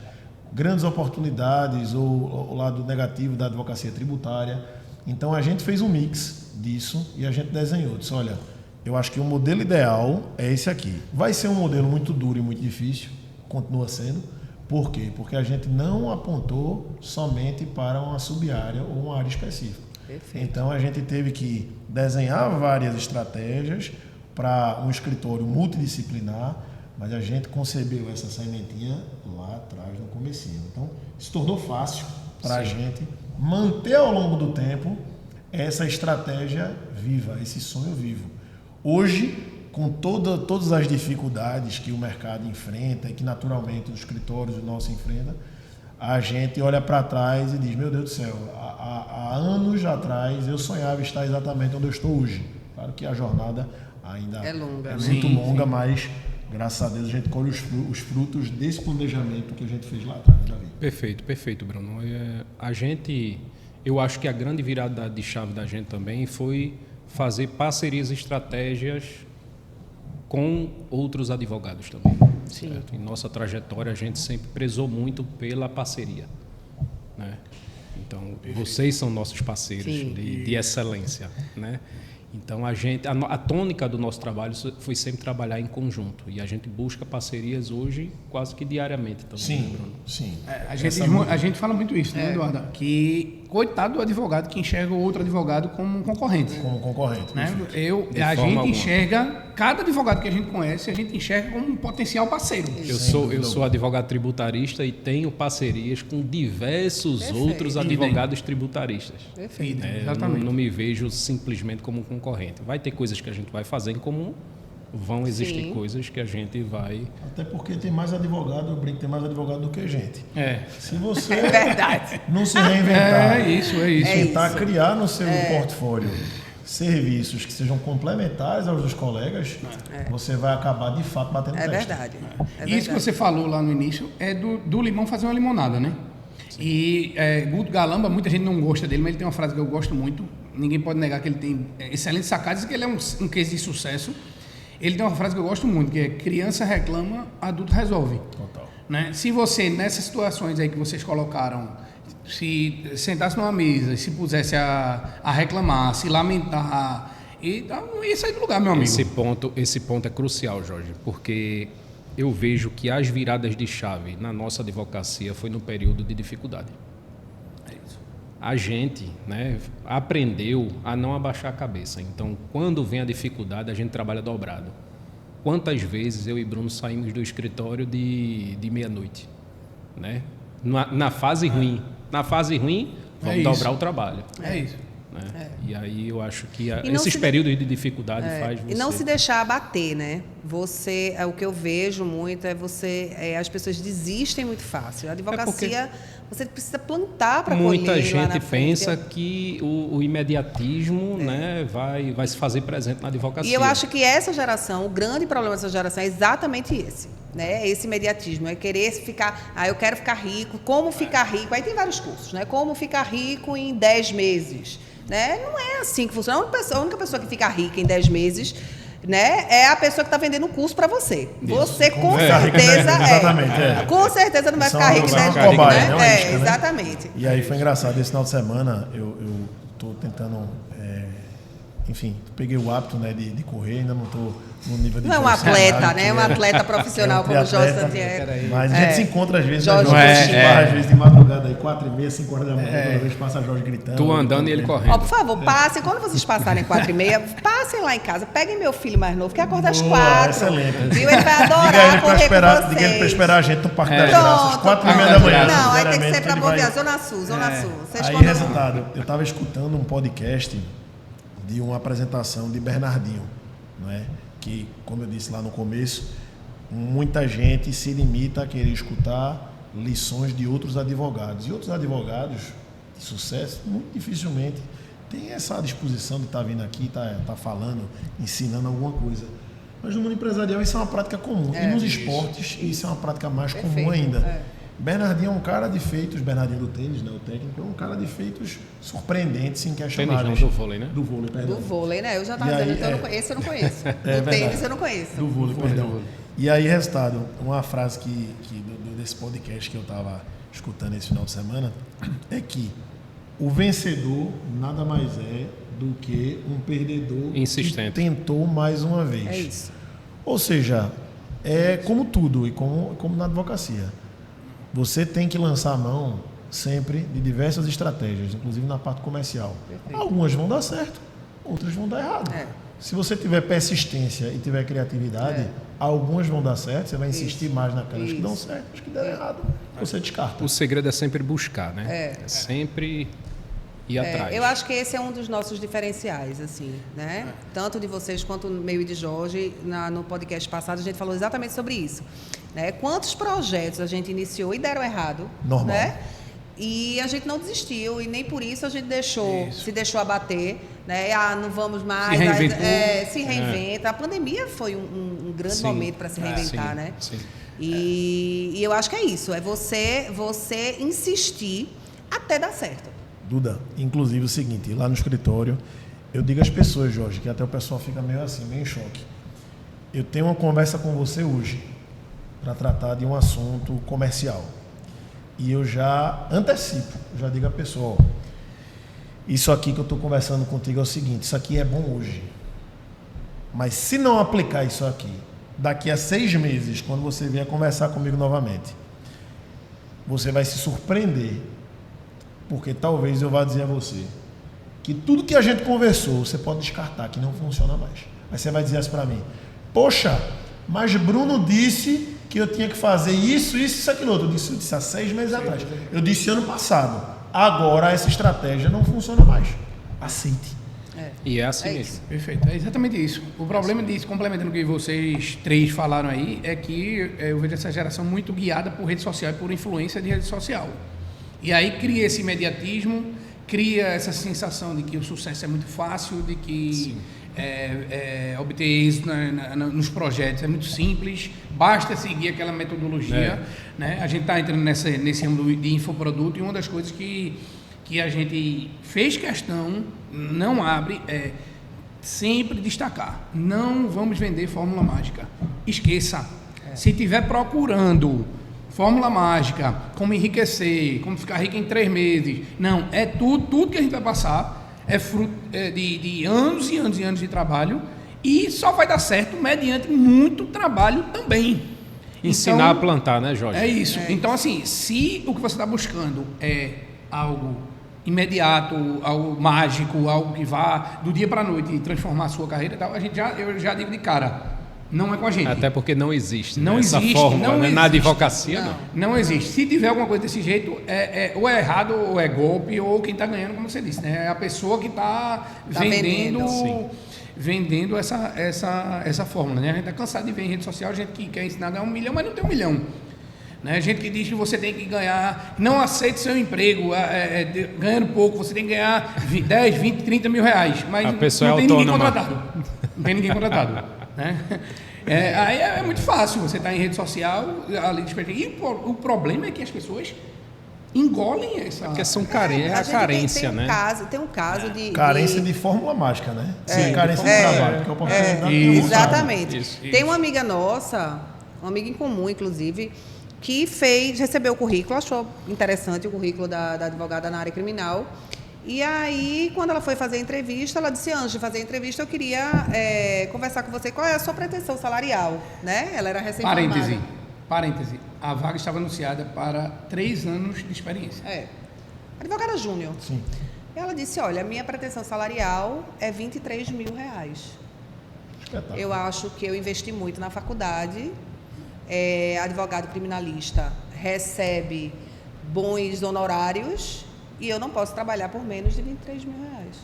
grandes oportunidades ou o lado negativo da advocacia tributária. Então a gente fez um mix disso e a gente desenhou. Disse, olha, eu acho que o modelo ideal é esse aqui. Vai ser um modelo muito duro e muito difícil, continua sendo. Por quê? Porque a gente não apontou somente para uma sub-área ou uma área específica. Perfeito. Então a gente teve que desenhar várias estratégias para um escritório multidisciplinar, mas a gente concebeu essa sementinha lá atrás, no comecinho. Então se tornou fácil para a gente manter ao longo do tempo essa estratégia viva, esse sonho vivo. Hoje, com todas as dificuldades que o mercado enfrenta e que naturalmente os escritórios nossos enfrentam, a gente olha para trás e diz, meu Deus do céu, há anos atrás eu sonhava estar exatamente onde eu estou hoje. Claro que a jornada ainda é longa, muito longa, mas graças a Deus a gente colhe os frutos desse planejamento que a gente fez lá atrás, Davi. Perfeito, Bruno. Eu acho que a grande virada de chave da gente também foi fazer parcerias e estratégias com outros advogados também. Sim. Certo? Em nossa trajetória, a gente sempre prezou muito pela parceria, né? Então, vocês são nossos parceiros de excelência, né? Então, a tônica do nosso trabalho foi sempre trabalhar em conjunto. E a gente busca parcerias hoje quase que diariamente também. Sim, né, Bruno? Sim. A gente fala muito isso, né, Eduardo? Que coitado do advogado que enxerga o outro advogado como um concorrente. Como concorrente. Né? A gente enxerga, cada advogado que a gente conhece, a gente enxerga como um potencial parceiro. Eu sou advogado tributarista e tenho parcerias com diversos outros advogados tributaristas. Perfeito. Exatamente. Não me vejo simplesmente como um concorrente. Vai ter coisas que a gente vai fazer em comum, vão existir coisas que a gente vai... Até porque tem mais advogado, eu brinco, tem mais advogado do que gente. Se você verdade. não se reinventar, tentar criar no seu portfólio serviços que sejam complementares aos dos colegas, você vai acabar de fato batendo testa. Verdade. Isso que você falou lá no início é do limão fazer uma limonada, né? Sim. E Guto Galamba, muita gente não gosta dele, mas ele tem uma frase que eu gosto muito. Ninguém pode negar que ele tem excelentes sacadas e que ele é um case de sucesso. Ele tem uma frase que eu gosto muito, que é: criança reclama, adulto resolve. Total. Né? Se você, nessas situações aí que vocês colocaram, se sentasse numa mesa e se pusesse a reclamar, se lamentar, não ia sair do lugar, meu amigo. Esse ponto é crucial, Jorge, porque eu vejo que as viradas de chave na nossa advocacia foi no período de dificuldade. A gente, né, aprendeu a não abaixar a cabeça. Então, quando vem a dificuldade, a gente trabalha dobrado. Quantas vezes eu e Bruno saímos do escritório de meia-noite, né? Na fase ruim. Na fase ruim, vamos dobrar o trabalho. É isso. Né? E aí eu acho que esses períodos de dificuldade faz você... E não se deixar abater, né? O que eu vejo muito as pessoas desistem muito fácil. A advocacia, você precisa plantar para colher. Muita gente pensa que o imediatismo, né, vai se fazer presente na advocacia. E eu acho que essa geração, o grande problema dessa geração é exatamente esse. Né? Esse imediatismo, é querer ficar, eu quero ficar rico, como ficar rico, aí tem vários cursos, né? Como ficar rico em 10 meses, né? Não é assim que funciona. A única pessoa que fica rica em 10 meses né, é a pessoa que está vendendo o curso para você. Você com Ficar rico, certeza né? Exatamente, com certeza não vai ficar rico, São né? uma cobaia, né? Uma É, isca, né? exatamente. E aí foi engraçado, esse final de semana eu tô tentando, enfim, peguei o hábito, né, de correr, ainda não tô no nível de Não é um profissionalidade, atleta, né? que Um atleta profissional como o Jorge Santiago. Mas a gente se encontra às vezes, né, Jorge Jorge? Santiago. Às vezes de madrugada, aí 4h30, 5 horas da manhã, toda vez passa Jorge gritando. Tu andando e ele correndo. Ó, por favor, passem. Quando vocês passarem 4h30, passem lá em casa. Peguem meu filho mais novo, que acorda às 4. Excelente. Viu? Ele vai Diga adorar ele pra correr esperar, com diga ele pra vocês. esperar a gente no Parque das Graças, Pronto, 4h30 da manhã. Não, aí tem que sinceramente, ser pra ele Boa vai- Viagem, Zona Sul, Zona Sul. Vocês Aí, combinam. resultado, eu estava escutando um podcast de uma apresentação de Bernardinho, não é? Que, como eu disse lá no começo, muita gente se limita a querer escutar lições de outros advogados. E outros advogados de sucesso, muito dificilmente, têm essa disposição de estar vindo aqui, estar falando, ensinando alguma coisa. Mas no mundo empresarial isso é uma prática comum. E nos esportes isso é uma prática mais comum Perfeito, ainda. Bernardinho é um cara de feitos, Bernardinho do tênis, né, o técnico, é um cara de feitos surpreendentes, Tênis inquestionáveis. não, do vôlei, né? Do vôlei, perdão. Do vôlei, né? Eu já estava E aí, dizendo, então eu não conheço, esse eu não conheço. Do verdade. tênis eu não conheço. Do vôlei, perdão. E aí, resultado, uma frase desse podcast que eu estava escutando esse final de semana é que o vencedor nada mais é do que um perdedor Insistente. que tentou mais uma vez. É isso. Ou seja, é como tudo e como na advocacia. Você tem que lançar a mão sempre de diversas estratégias, inclusive na parte comercial. Perfeito. Algumas vão dar certo, outras vão dar errado. É. Se você tiver persistência e tiver criatividade, algumas vão dar certo, você vai insistir mais naquelas que dão certo, as que deram errado, você descarta. O segredo é sempre buscar, né? É. Sempre ir atrás. Eu acho que esse é um dos nossos diferenciais, assim, né? Tanto de vocês quanto meu e de Jorge, no podcast passado, a gente falou exatamente sobre isso. Né? Quantos projetos a gente iniciou e deram errado, Normal. né? E a gente não desistiu e nem por isso a gente se deixou abater, né? Ah, não vamos mais. Se reinventou. Se reinventa. A pandemia foi um grande Sim. momento para se reinventar, Sim, né? sim. E eu acho que é isso, é você insistir até dar certo. Duda, inclusive o seguinte, lá no escritório, eu digo às pessoas, Jorge, que até o pessoal fica meio assim, meio em choque. Eu tenho uma conversa com você hoje para tratar de um assunto comercial. E eu já antecipo, já digo à pessoa, ó, isso aqui que eu estou conversando contigo é o seguinte, isso aqui é bom hoje. Mas se não aplicar isso aqui, daqui a 6 meses, quando você vier conversar comigo novamente, você vai se surpreender. Porque talvez eu vá dizer a você que tudo que a gente conversou, você pode descartar, que não funciona mais. Aí você vai dizer assim para mim, poxa, mas Bruno disse que eu tinha que fazer isso, aquilo outro. Eu disse há 6 meses atrás. Eu disse ano passado. Agora essa estratégia não funciona mais. Aceite. E é assim É mesmo. isso. Perfeito, é exatamente isso. O problema disso, complementando o que vocês 3 falaram aí, é que eu vejo essa geração muito guiada por rede social e por influência de rede social. E aí cria esse imediatismo, cria essa sensação de que o sucesso é muito fâcil, de que obter êxito nos projetos é muito simples, basta seguir aquela metodologia. Né? A gente está entrando nesse âmbito de infoproduto e uma das coisas que a gente fez questão, não abre, é sempre destacar. Não vamos vender fórmula mágica. Esqueça. Se estiver procurando fórmula mágica, como enriquecer, como ficar rico em 3 meses. Não, é tudo que a gente vai passar é fruto de anos e anos e anos de trabalho e só vai dar certo mediante muito trabalho também. Ensinar a plantar, né, Jorge? É isso. Então, assim, se o que você está buscando é algo imediato, algo mágico, algo que vá do dia para a noite e transformar a sua carreira e tal, eu já digo de cara, não é com a gente. Até porque não existe, Não né? Essa existe, fórmula, não né? existe. Na advocacia, não. Não existe. Se tiver alguma coisa desse jeito, ou é errado, ou é golpe, ou quem está ganhando, como você disse, né? É a pessoa que está vendendo essa fórmula, né? A gente está cansado de ver em rede social gente que quer ensinar a ganhar 1 milhão, mas não tem 1 milhão. Né? Gente que diz que você tem que ganhar, não aceite seu emprego ganhando pouco, você tem que ganhar 10, 20, 30 mil reais, mas A pessoa não é tem ninguém autônoma. contratado. Não tem ninguém contratado. Né? Aí é muito fácil, você está em rede social, ali e o problema é que as pessoas engolem essa... Porque são A a gente carência, tem um né? tem um caso de... Carência de fórmula mágica, né? Sim, carência de trabalho. Porque a oportunidade tem Isso. Exatamente. Isso. Tem uma amiga nossa, uma amiga em comum, inclusive, que recebeu o currículo, achou interessante o currículo da advogada na área criminal. E aí, quando ela foi fazer a entrevista, ela disse, antes de fazer a entrevista, eu queria conversar com você, qual é a sua pretensão salarial, né? Ela era recém-formada. Parêntese. A vaga estava anunciada para 3 anos de experiência. Advogada júnior. Sim. Ela disse, olha, a minha pretensão salarial é R$23 mil. Espetáculo. Eu acho que eu investi muito na faculdade. Advogado criminalista recebe bons honorários e eu não posso trabalhar por menos de R$23 mil.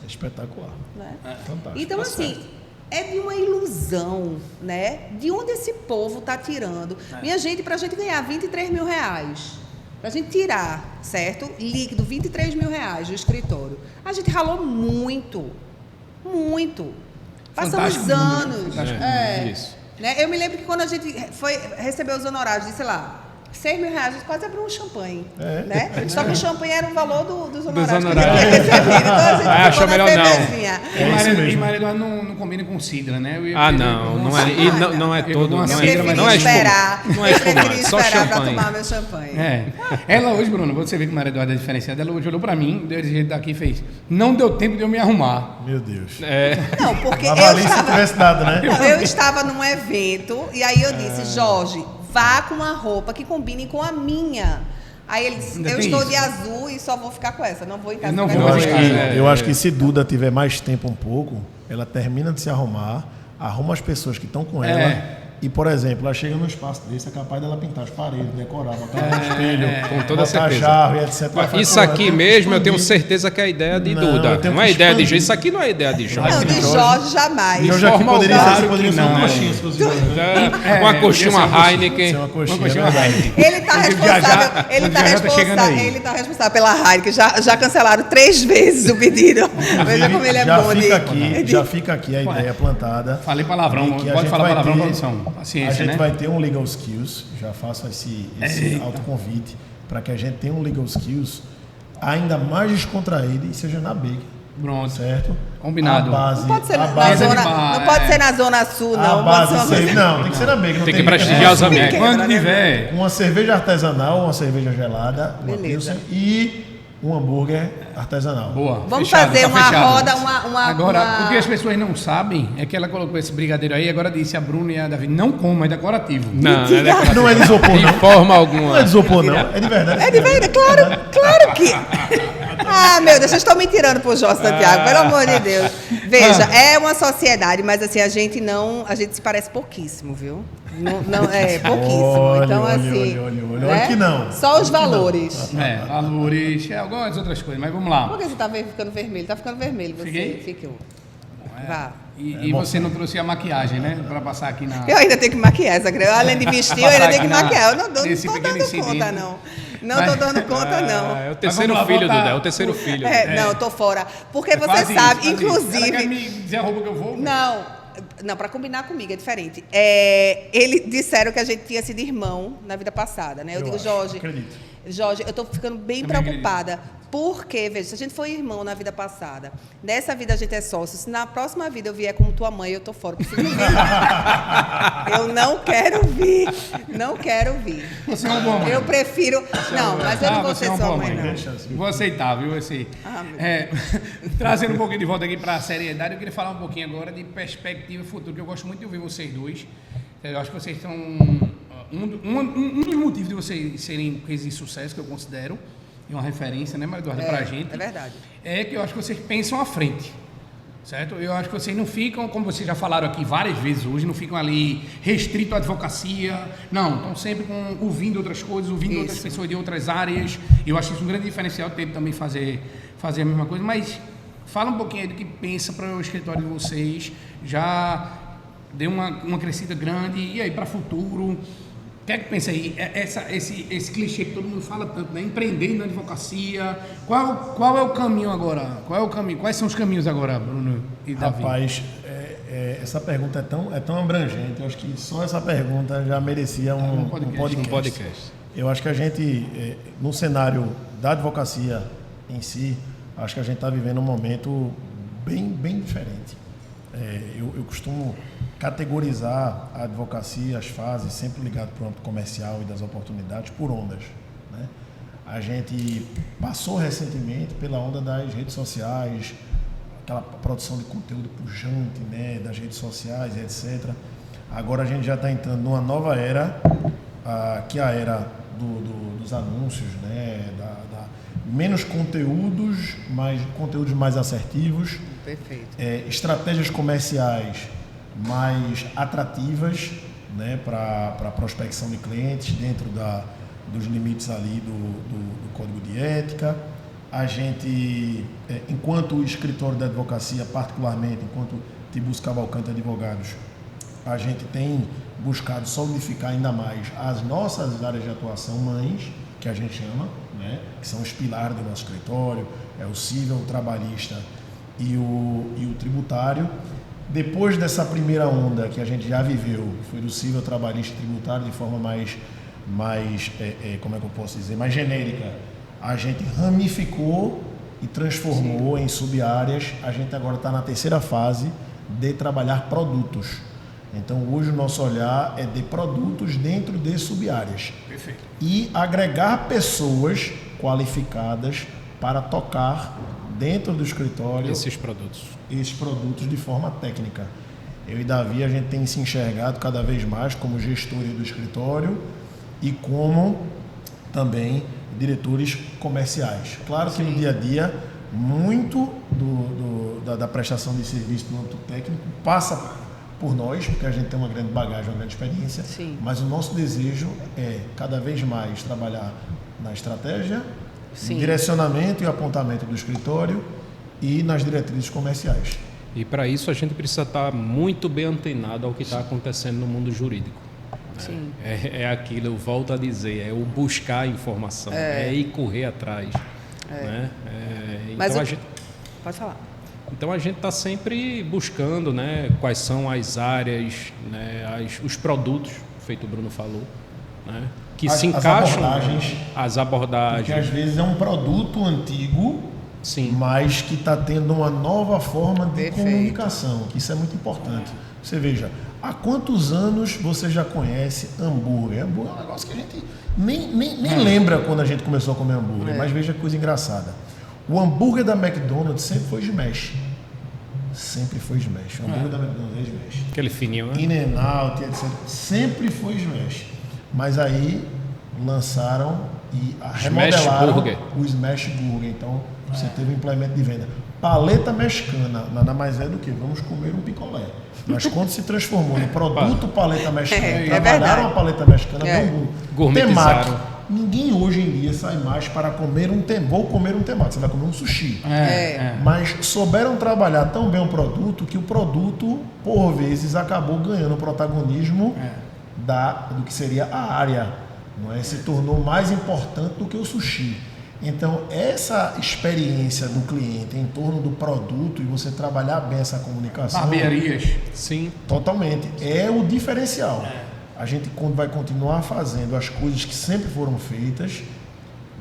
É espetacular. Né? Fantástico. Então, Tá assim, certo. é de uma ilusão, né? De onde esse povo está tirando? Minha gente, para a gente ganhar R$23 mil, para a gente tirar, certo? Líquido, R$23 mil do escritório, a gente ralou muito. Muito. Passamos Fantástico anos. número, fantástico Isso. Né? Eu me lembro que quando a gente foi receber os honorários de, sei lá, R$6 mil, a gente quase abriu um champanhe. Né? Só que o champanhe era o valor dos honorários que a gente tinha recebido. Então a gente Achou ficou na melhor não. cervejinha. E Maria Eduarda não combina com Cidra, né? Não é. E não é todo. Eu Não Eu é, preferi não é esperar. espumante. Não é Eu preferi espumante, só esperar para champanhe. tomar meu champanhe. Ela hoje, Bruno, você vê que Maria Eduarda é diferenciada, ela hoje olhou pra mim, deu esse jeito daqui e fez, não deu tempo de eu me arrumar. Meu Deus. Não, porque Mas valia se tivesse dado, né? eu estava num evento e aí eu disse, Jorge, vá com uma roupa que combine com a minha. Aí ele disse, Ainda eu tem estou isso. de azul e só vou ficar com essa, não vou em casa. Eu não ficar vou, com Eu essa. acho que se Duda tiver mais tempo um pouco, ela termina de se arrumar, arruma as pessoas que estão com ela. E, por exemplo, ela chega num espaço desse, é capaz dela pintar as paredes, decorar, botar um espelho, Com toda botar certeza. jarro e etc. Ela faz, Isso pô, aqui tem que mesmo, eu tenho expandir. certeza que é a ideia de Não, Duda. eu tenho Não é que ideia de expandir. Jorge. Isso aqui não é ideia de Jorge. Não, de Jorge jamais. Eu já que forma poderia alguma. ser, poderia ser uma Não. coxinha, se fosse Uma coxinha, uma Heineken. ser uma coxinha, coxinha, é verdade. Ele está responsável, ele tá responsável pela Heineken. Já cancelaram 3 vezes o pedido. Veja como ele é já bom já fica aqui a ideia plantada. Falei palavrão, de que a pode gente falar vai palavrão, ter- produção. Paciência, A gente né? vai ter um Legal Skills, já faço esse autoconvite, para que a gente tenha um Legal Skills ainda mais descontraído e seja na Big, Pronto, certo? combinado. A base, Não pode ser a na base, de zona, bar, não pode ser na zona sul, a não. base Pode ser uma coisa- não, tem que ser na Big. Não Tem que tem prestigiar os amigos. Quem Quando quebra, né? tiver, Uma cerveja artesanal, uma cerveja gelada, uma Beleza. pilsen e um hambúrguer artesanal. boa. Vamos fechado, fazer tá uma fechado. roda, Agora, uma- o que as pessoas não sabem é que ela colocou esse brigadeiro aí, agora disse a Bruna e a Davi, não coma, é decorativo. Não, é decorativo. Não é de isopor, De não. forma Não é alguma. de isopor, não. É de verdade. É de verdade, claro que. Ah, meu Deus, vocês estão me tirando pro Jorge Santiago, pelo amor de Deus. Veja, é uma sociedade, mas assim, a gente se parece pouquíssimo, viu? Não é pouquíssimo. Olha, Então, olha, assim. olha. Olha que não. Só os Olha que não. valores. Valores, algumas outras coisas, mas vamos lá. Por que você tá ficando vermelho? Tá ficando vermelho, você Fiquei? ficou. Vá. E você não trouxe a maquiagem, né? Pra passar aqui na... Eu ainda tenho que maquiar essa criança. Além de vestir, eu ainda tenho que maquiar. Eu não Nesse tô pequeno dando conta, incidente. não. Não tô dando conta, não. É o terceiro Mas vamos lá, filho, voltar. Duda. É o terceiro filho. Não, eu tô fora. Porque É você quase sabe, isso, quase isso. Ela quer inclusive. me dizer a roupa que eu vou? Não, para combinar comigo é diferente. Eles disseram que a gente tinha sido irmão na vida passada, né? Eu digo, acho, Jorge, acredito. Jorge, eu tô ficando bem Também preocupada. Porque, veja, se a gente foi irmão na vida passada, nessa vida a gente é sócio, se na próxima vida eu vier como tua mãe, eu tô fora. Eu prefiro vir. Eu não quero vir. Não quero vir. Você é uma boa mãe. Eu prefiro. Não, mas eu não vou você ser é uma sua boa mãe, mãe. não. Vou aceitar, viu? Esse, Meu trazendo um pouquinho de volta aqui para a seriedade, eu queria falar um pouquinho agora de perspectiva futura, que eu gosto muito de ouvir vocês dois. Eu acho que vocês são um dos motivos de vocês serem cases de sucesso, que eu considero, e uma referência, né, Maria Eduarda, pra gente. É verdade. É que eu acho que vocês pensam à frente. Certo? Eu acho que vocês não ficam, como vocês já falaram aqui várias vezes hoje, não ficam ali restrito à advocacia. Não, estão sempre ouvindo outras coisas, ouvindo outras pessoas de outras áreas. Eu acho isso um grande diferencial, ter também fazer a mesma coisa. Mas fala um pouquinho aí do que pensa para o escritório de vocês. Já deu uma crescida grande, e aí para o futuro? O que é que pensa aí? Esse clichê que todo mundo fala tanto, né? Empreender na advocacia. Qual é o caminho agora? Qual é o caminho? Quais são os caminhos agora, Bruno e Davi? Rapaz, essa pergunta é tão abrangente, eu acho que só essa pergunta já merecia um podcast. Eu acho que a gente, no cenário da advocacia em si, acho que a gente está vivendo um momento bem diferente. Eu costumo categorizar a advocacia, as fases, sempre ligado para o âmbito comercial e das oportunidades, por ondas, né? A gente passou recentemente pela onda das redes sociais, aquela produção de conteúdo pujante, né, das redes sociais, etc. Agora a gente já está entrando numa nova era, que é a era dos anúncios, né, menos conteúdos, mas conteúdos mais assertivos. Perfeito. Estratégias comerciais mais atrativas, né, para prospecção de clientes dentro dos limites ali do código de ética. A gente, enquanto escritório da advocacia, particularmente, enquanto Tiburcio Cavalcante Advogados, a gente tem buscado solidificar ainda mais as nossas áreas de atuação mães, que a gente chama, né, que são os pilares do nosso escritório, o civil, o trabalhista e o tributário. Depois dessa primeira onda que a gente já viveu, foi do civil, trabalhista e tributário de forma mais como é que eu posso dizer, mais genérica, a gente ramificou e transformou em sub-áreas. A gente agora está na terceira fase de trabalhar produtos. Então, hoje o nosso olhar é de produtos dentro de sub-áreas. Perfeito. E agregar pessoas qualificadas para tocar dentro do escritório esses produtos de forma técnica. Eu e Davi, a gente tem se enxergado cada vez mais como gestores do escritório e como também diretores comerciais. Claro que no dia a dia, muito da prestação de serviço no âmbito técnico passa por nós, porque a gente tem uma grande bagagem, uma grande experiência. Sim. Mas o nosso desejo é cada vez mais trabalhar na estratégia, no direcionamento e apontamento do escritório e nas diretrizes comerciais. E para isso a gente precisa estar muito bem antenado ao que está acontecendo no mundo jurídico. Sim. É aquilo, eu volto a dizer, é o buscar a informação, é ir correr atrás. Né? Mas então a gente... Pode falar. Então a gente está sempre buscando, né, quais são as áreas, né, os produtos, feito o Bruno falou, né, que se encaixam, as abordagens. Porque às vezes é um produto antigo, sim, mas que está tendo uma nova forma de comunicação, que isso é muito importante. Você veja, há quantos anos você já conhece hambúrguer? Hambúrguer é um negócio que a gente nem lembra quando a gente começou a comer hambúrguer, mas veja que coisa engraçada. O hambúrguer da McDonald's sempre foi smash. Sempre foi smash. O hambúrguer da McDonald's é smash. Aquele fininho, né? In-N-Out, etc. Sempre foi smash. Mas aí lançaram e remodelaram o Smash Burger. Então, você teve um implemento de venda. Paleta mexicana, nada mais é do que vamos comer um picolé. Mas quando se transformou no produto paleta mexicana, trabalharam a paleta mexicana, gourmetizaram. Ninguém hoje em dia sai mais para comer vou comer um temaki, você vai comer um sushi. Mas souberam trabalhar tão bem o produto que o produto, por vezes, acabou ganhando protagonismo do que seria a área. Não é? Se tornou mais importante do que o sushi. Então, essa experiência do cliente em torno do produto e você trabalhar bem essa comunicação... Barbearias. Sim. Totalmente. É o diferencial. A gente vai continuar fazendo as coisas que sempre foram feitas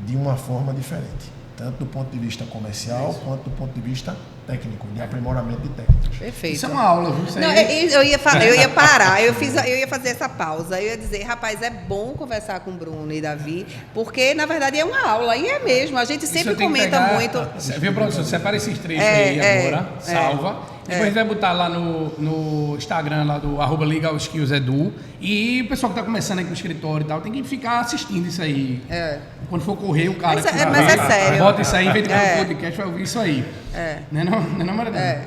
de uma forma diferente. Tanto do ponto de vista comercial, quanto do ponto de vista técnico, de aprimoramento de técnicas. Perfeito. Isso é uma aula, viu? Isso não, eu ia parar, eu ia fazer essa pausa, eu ia dizer, rapaz, é bom conversar com o Bruno e Davi, porque, na verdade, é uma aula, e é mesmo, a gente sempre comenta muito. Viu, professor? Separa esses trechos aí agora, salva. Depois a gente vai botar lá no Instagram, lá do @legalskillsedu. E o pessoal que está começando aqui no escritório e tal, tem que ficar assistindo isso aí. Quando for correr, o cara mas é sério. Bota isso aí, em vez de ver o podcast, vai ouvir isso aí. Não, Maradona?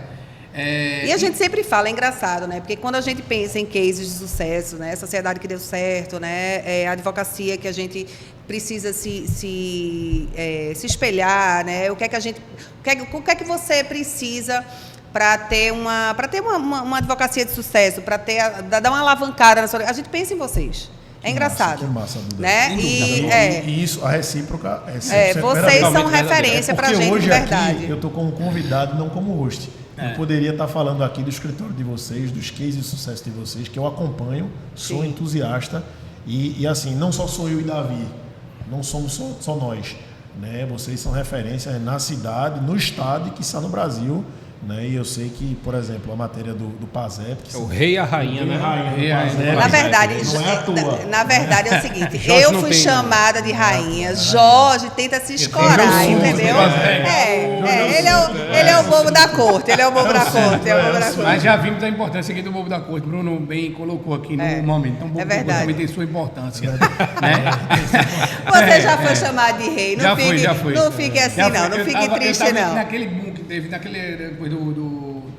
E a gente sempre fala, é engraçado, né? Porque quando a gente pensa em cases de sucesso, né? Sociedade que deu certo, né? A advocacia que a gente precisa se espelhar, né? O que é que você precisa para ter uma advocacia de sucesso, para dar uma alavancada na sua... A gente pensa em vocês. É engraçado. Que massa, Duda. Né? E isso, a recíproca vocês são referência para a gente, hoje de verdade. aqui eu estou como convidado, não como host. Eu poderia estar falando aqui do escritório de vocês, dos cases de sucesso de vocês, que eu acompanho, sou entusiasta, e assim, não só sou eu e Davi, não somos só nós, né? Vocês são referências na cidade, no estado e que está no Brasil, né? E eu sei que, por exemplo, a matéria do PASEP... É o rei e a rainha, né? Na verdade, não é a tua. Na verdade é o seguinte, Jorge eu não fui tem, chamada de rainha, Jorge tenta se escorar, entendeu? Ele é o bobo da corte, ele é o bobo da corte, Mas já vimos a importância aqui do bobo da corte. Bruno bem colocou aqui no momento. Então, o bobo da corte também tem sua importância. Né? Você já foi chamado de rei, Já fui. não fique assim não fique triste não. Naquele boom que teve, depois de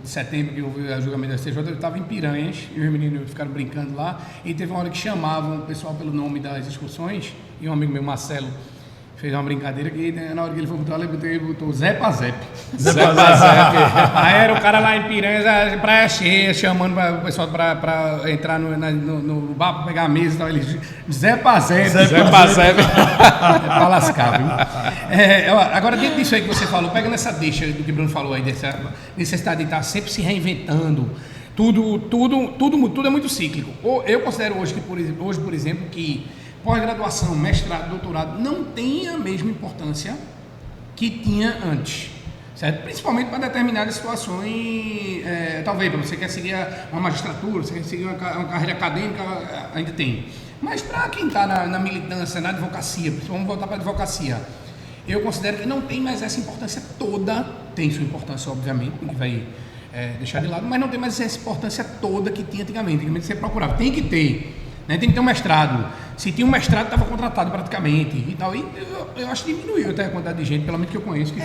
setembro que houve o julgamento da STJ, eu estava em Piranhas e os meninos ficaram brincando lá e teve uma hora que chamavam o pessoal pelo nome das excursões e um amigo meu, Marcelo, fez uma brincadeira que na hora que ele foi botar, ele botou Zé Pazep. Aí era o cara lá em Piranhas, praia cheia, chamando o pessoal para entrar no bar para pegar a mesa e tal. Ele, Zé Pazep. É pra lascar, viu? Agora, dentro disso aí que você falou, pega nessa deixa do que o Bruno falou aí, dessa necessidade de estar sempre se reinventando. Tudo é muito cíclico. Eu considero hoje, por exemplo, que pós-graduação, mestrado, doutorado não tem a mesma importância que tinha antes, certo? Principalmente para determinadas situações, talvez para você quer seguir uma magistratura, você quer seguir uma carreira acadêmica, ainda tem. Mas para quem está na militância, na advocacia, vamos voltar para a advocacia, eu considero que não tem mais essa importância toda, tem sua importância, obviamente, que vai deixar de lado, mas não tem mais essa importância toda que tinha antigamente. Antigamente você procurava, tem que ter. Tem que ter um mestrado. Se tinha um mestrado, estava contratado praticamente e tal. E eu acho que diminuiu até a quantidade de gente, pelo menos que eu conheço, que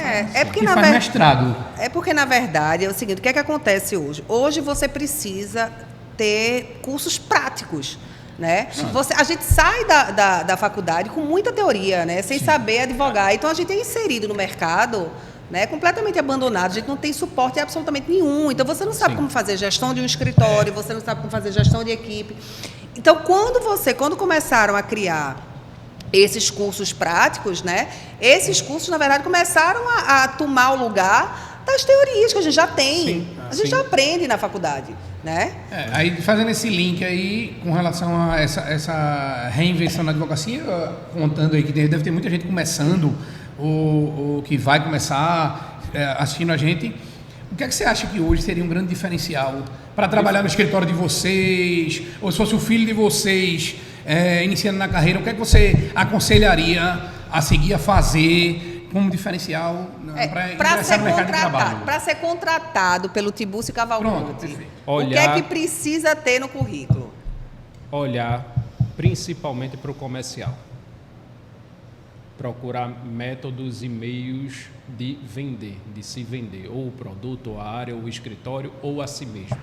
faz mestrado. É porque, na verdade, é o seguinte, o que é que acontece hoje? Hoje você precisa ter cursos práticos, né? A gente sai da faculdade com muita teoria, né? Sem saber advogar. Então, a gente é inserido no mercado, né, completamente abandonado, a gente não tem suporte absolutamente nenhum. Então, você não sabe como fazer gestão de um escritório, você não sabe como fazer gestão de equipe. Então, quando começaram a criar esses cursos práticos, né, esses cursos, na verdade, começaram a tomar o lugar das teorias que a gente já tem. A gente já aprende na faculdade, né? Aí, fazendo esse link aí, com relação a essa reinvenção na advocacia, contando aí que deve ter muita gente começando, ou que vai começar assistindo a gente. O que é que você acha que hoje seria um grande diferencial para trabalhar no escritório de vocês, ou se fosse o filho de vocês iniciando na carreira, o que é que você aconselharia a seguir a fazer como diferencial para ingressar no mercado de trabalho? Para ser contratado pelo Tiburcio Cavalcanti, o que é que precisa ter no currículo? Olhar principalmente para o comercial. Procurar métodos e meios de vender, de se vender, ou o produto, ou a área, ou o escritório, ou a si mesmo.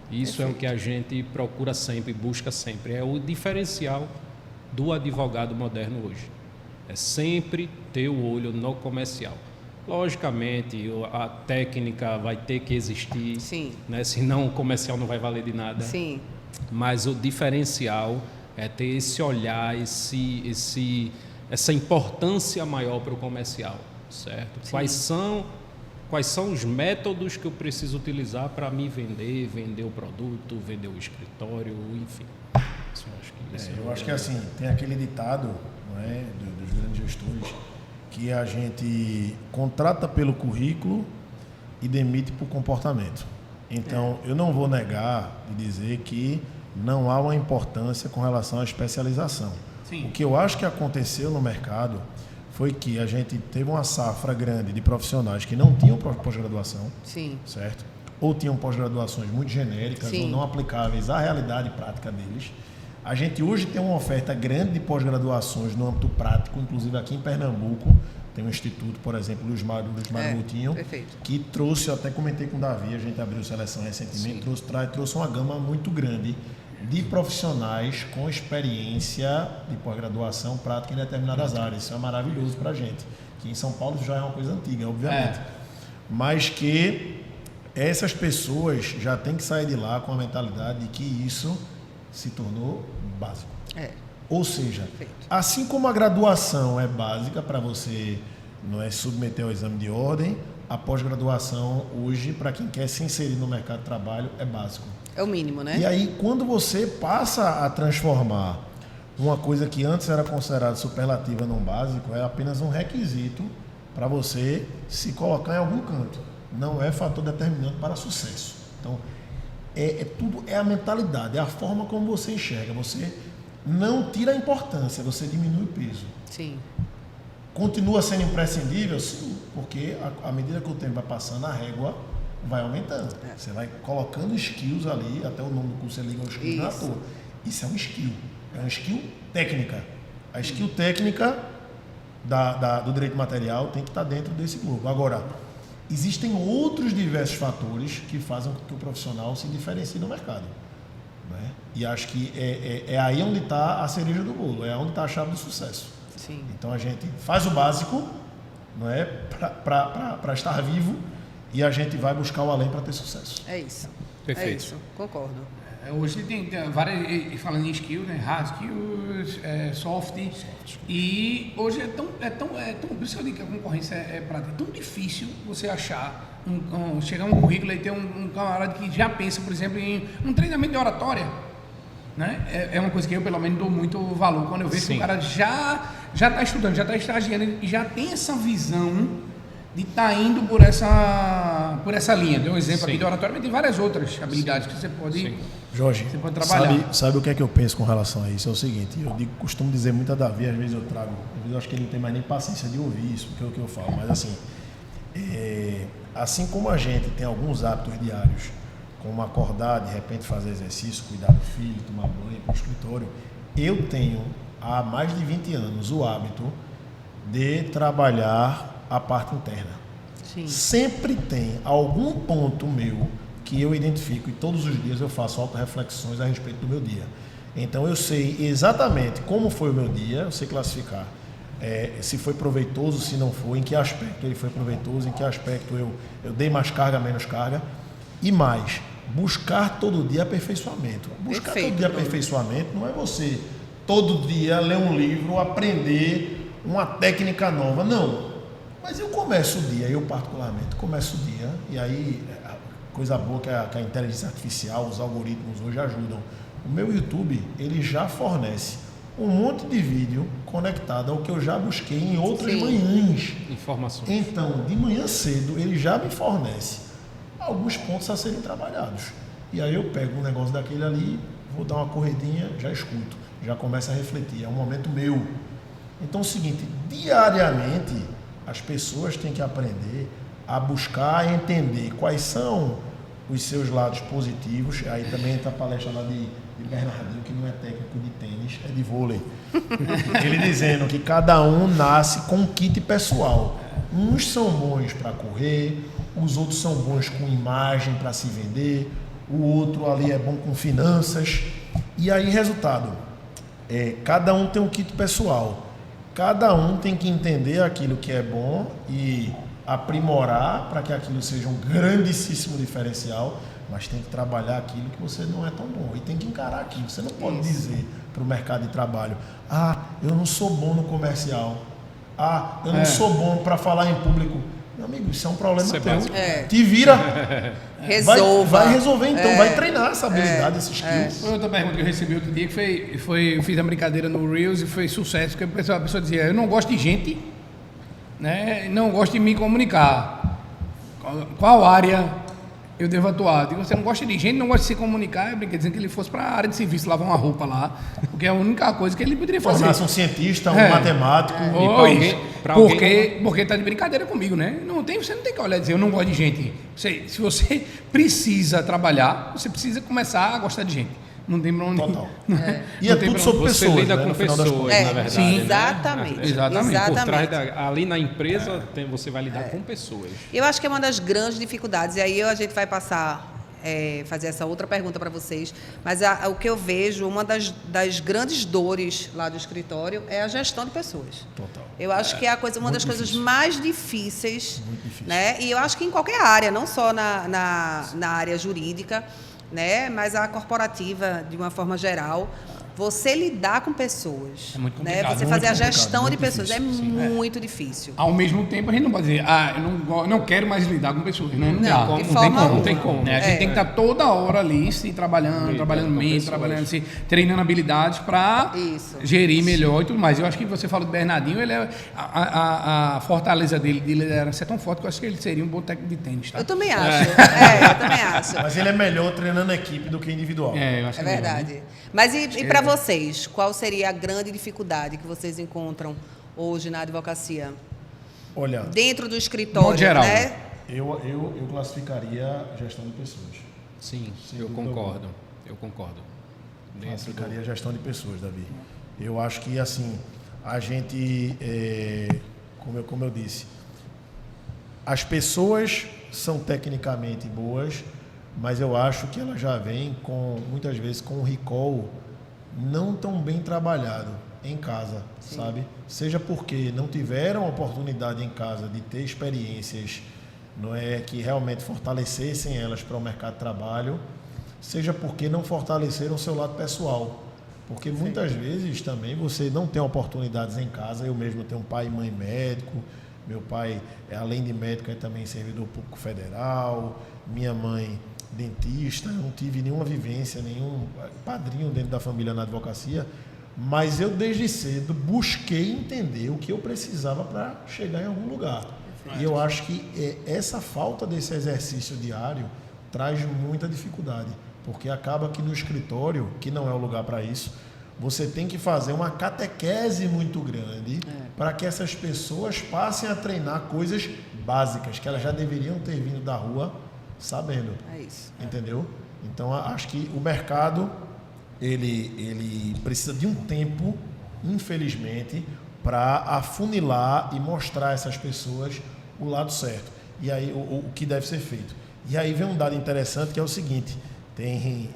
Isso é o que a gente procura sempre, busca sempre. É o diferencial do advogado moderno hoje. É sempre ter o olho no comercial. Logicamente, a técnica vai ter que existir, né? Senão o comercial não vai valer de nada. Sim. Mas o diferencial é ter esse olhar, essa importância maior para o comercial, certo? Quais são os métodos que eu preciso utilizar para me vender o produto, vender o escritório, enfim. Eu acho que assim, tem aquele ditado, não é, dos grandes gestores, que a gente contrata pelo currículo e demite por comportamento. Então, eu não vou negar de dizer que não há uma importância com relação à especialização. Sim. O que eu acho que aconteceu no mercado foi que a gente teve uma safra grande de profissionais que não tinham pós-graduação, certo? Ou tinham pós-graduações muito genéricas ou não aplicáveis à realidade prática deles. A gente hoje tem uma oferta grande de pós-graduações no âmbito prático, inclusive aqui em Pernambuco. Tem um instituto, por exemplo, Luiz Mário Moutinho, que trouxe, eu até comentei com o Davi, a gente abriu seleção recentemente, trouxe uma gama muito grande de profissionais com experiência de pós-graduação prática em determinadas áreas. Isso é maravilhoso para a gente. Que em São Paulo já é uma coisa antiga, obviamente. Mas que essas pessoas já têm que sair de lá com a mentalidade de que isso se tornou básico. Ou seja, assim como a graduação é básica para você não submeter ao exame de ordem, a pós-graduação hoje, para quem quer se inserir no mercado de trabalho, é básico. É o mínimo, né? E aí, quando você passa a transformar uma coisa que antes era considerada superlativa num básico, é apenas um requisito para você se colocar em algum canto. Não é fator determinante para sucesso. Então, tudo é a mentalidade, é a forma como você enxerga. Você não tira a importância, você diminui o peso. Sim. Continua sendo imprescindível? Sim, porque à medida que o tempo vai passando, a régua vai aumentando. Você vai colocando skills ali, até o nome do curso é Liga aos Skills, não é à toa. Isso é um skill. É uma skill técnica. A skill técnica do direito material tem que estar dentro desse globo. Agora, existem outros diversos fatores que fazem com que o profissional se diferencie no mercado. Né? E acho que é aí onde está a cereja do bolo, é onde está a chave do sucesso. Sim. Então a gente faz o básico, não é, para estar vivo, e a gente vai buscar o além para ter sucesso. É isso. Perfeito. É isso, concordo. Hoje tem várias, falando em skills, né? Hard skills, soft. E hoje é tão por isso que eu digo que a concorrência é prática. É tão difícil você achar, chegar um currículo e ter um camarada que já pensa, por exemplo, em um treinamento de oratória. Né? É uma coisa que eu, pelo menos, dou muito valor. Quando eu vejo que o cara já está estudando, já está estagiando e já tem essa visão de estar indo por essa linha. Deu um exemplo aqui de oratória, mas tem várias outras habilidades que você pode... Jorge, você pode trabalhar. Sabe o que é que eu penso com relação a isso? É o seguinte, costumo dizer muito a Davi, às vezes eu trago, às vezes eu acho que ele não tem mais nem paciência de ouvir isso, porque é o que eu falo, mas assim como a gente tem alguns hábitos diários, como acordar, de repente fazer exercício, cuidar do filho, tomar banho, ir para o escritório, eu tenho há mais de 20 anos o hábito de trabalhar a parte interna. Sim. Sempre tem algum ponto meu que eu identifico e todos os dias eu faço autorreflexões a respeito do meu dia. Então eu sei exatamente como foi o meu dia, eu sei classificar se foi proveitoso, se não foi, em que aspecto ele foi proveitoso, em que aspecto eu dei mais carga, menos carga, e mais, buscar todo dia aperfeiçoamento. Buscar todo dia aperfeiçoamento não é você todo dia ler um livro, aprender uma técnica nova, não. Mas eu começo o dia, eu particularmente começo o dia, e aí coisa boa que a inteligência artificial, os algoritmos hoje ajudam. O meu YouTube, ele já fornece um monte de vídeo conectado ao que eu já busquei em outras manhãs. Informações. Então, de manhã cedo, ele já me fornece alguns pontos a serem trabalhados. E aí eu pego um negócio daquele ali, vou dar uma corridinha, já escuto, já começo a refletir, é um momento meu. Então é o seguinte, diariamente as pessoas têm que aprender a buscar entender quais são os seus lados positivos. Aí também entra a palestra lá de Bernardinho, que não é técnico de tênis, é de vôlei. Ele dizendo que cada um nasce com um kit pessoal. Uns são bons para correr, os outros são bons com imagem para se vender, o outro ali é bom com finanças. E aí, resultado, cada um tem um kit pessoal. Cada um tem que entender aquilo que é bom e aprimorar para que aquilo seja um grandíssimo diferencial, mas tem que trabalhar aquilo que você não é tão bom e tem que encarar aquilo. Você não pode dizer para o mercado de trabalho: eu não sou bom no comercial, eu não sou bom para falar em público. Meu amigo, isso é um problema teu. Te vira. Resolva. Vai resolver então, vai treinar essa habilidade, esse skill. Foi outra pergunta que eu recebi outro dia, que eu fiz a brincadeira no Reels e foi sucesso, porque a pessoa dizia: eu não gosto de gente, né? Não gosto de me comunicar. Qual área eu devo atuar? Digo, você não gosta de gente, não gosta de se comunicar. Eu brinquei dizendo que ele fosse para a área de serviço, lavar uma roupa lá, porque é a única coisa que ele poderia fazer. Tornar-se um cientista, um matemático. Porque tá de brincadeira comigo, né? Você não tem que olhar e dizer: eu não gosto de gente. Se você precisa trabalhar, você precisa começar a gostar de gente. Não tem pra onde. Total. E é tudo sobre você pessoas. Lida né, com pessoas, na verdade. Sim, né? exatamente. Por trás ali na empresa, você vai lidar com pessoas. Eu acho que é uma das grandes dificuldades, e aí a gente vai passar, fazer essa outra pergunta para vocês, mas o que eu vejo, uma das grandes dores lá do escritório é a gestão de pessoas. Total. Eu acho que é uma das coisas mais difíceis, né? E eu acho que em qualquer área, não só na área jurídica, né? Mas a corporativa, de uma forma geral, Você lidar com pessoas, É muito né? complicado, Você muito fazer a complicado, gestão muito de pessoas difícil. muito difícil. Ao mesmo tempo, a gente não pode dizer, eu não quero mais lidar com pessoas, né? Não, Não, dá. de Não tem forma como. Não tem como. Né? A gente tem que estar toda hora ali, se trabalhando Lidando com mente, pessoas. trabalhando, se treinando habilidades para Isso. gerir melhor e tudo mais. Eu acho que você falou do Bernardinho, ele a fortaleza dele de liderança é tão forte que eu acho que ele seria um bom técnico de tênis, tá? Eu também acho. Eu também acho. Mas ele é melhor treinando a equipe do que individual. Eu acho É que ele verdade. Mas e para vocês, qual seria a grande dificuldade que vocês encontram hoje na advocacia? Olha, Dentro do escritório, Modo geral. né? eu classificaria gestão de pessoas. Sim, Sem eu dúvida concordo. Eu concordo. Classificaria gestão de pessoas, Davi. Eu acho que, assim, a gente, como eu disse, as pessoas são tecnicamente boas, mas eu acho que elas já vêm muitas vezes com um recall não tão bem trabalhado em casa, sabe? Seja porque não tiveram oportunidade em casa de ter experiências, não é, que realmente fortalecessem elas para o mercado de trabalho, seja porque não fortaleceram o seu lado pessoal. Porque muitas vezes também você não tem oportunidades em casa. Eu mesmo tenho um pai e mãe médico, meu pai, além de médico, é também servidor público federal, minha mãe dentista. Eu não tive nenhuma vivência, nenhum padrinho dentro da família na advocacia, mas eu desde cedo busquei entender o que eu precisava para chegar em algum lugar. E eu acho que essa falta desse exercício diário traz muita dificuldade, porque acaba que no escritório, que não é o lugar para isso, você tem que fazer uma catequese muito grande para que essas pessoas passem a treinar coisas básicas que elas já deveriam ter vindo da rua sabendo. É isso. Entendeu? Então, acho que o mercado ele precisa de um tempo, infelizmente, para afunilar e mostrar a essas pessoas o lado certo. E aí, o que deve ser feito. E aí vem um dado interessante que é o seguinte,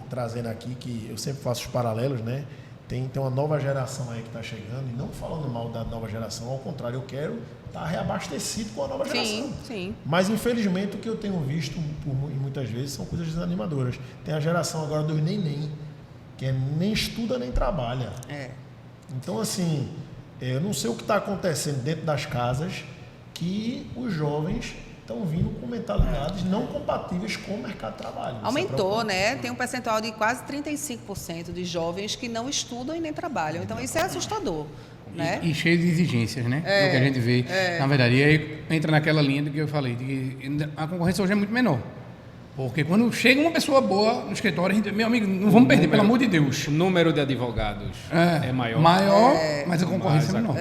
trazendo aqui, que eu sempre faço os paralelos, né? Tem uma nova geração aí que está chegando, e não falando mal da nova geração, ao contrário, eu quero estar reabastecido com a nova geração. Sim. Mas, infelizmente, o que eu tenho visto muitas vezes são coisas desanimadoras. Tem a geração agora dos neném, que nem estuda nem trabalha. Então, assim, eu não sei o que está acontecendo dentro das casas, que os jovens estão vindo com mentalidades não compatíveis com o mercado de trabalho. Aumentou, né? Tem um percentual de quase 35% de jovens que não estudam e nem trabalham. Então, isso é assustador, né? E cheio de exigências, né? É o que a gente vê. Na verdade, e aí entra naquela linha do que eu falei, de que a concorrência hoje é muito menor. Porque quando chega uma pessoa boa no escritório, a gente, meu amigo, não vamos perder, pelo amor de Deus. O número de advogados é maior. Mas a concorrência é menor.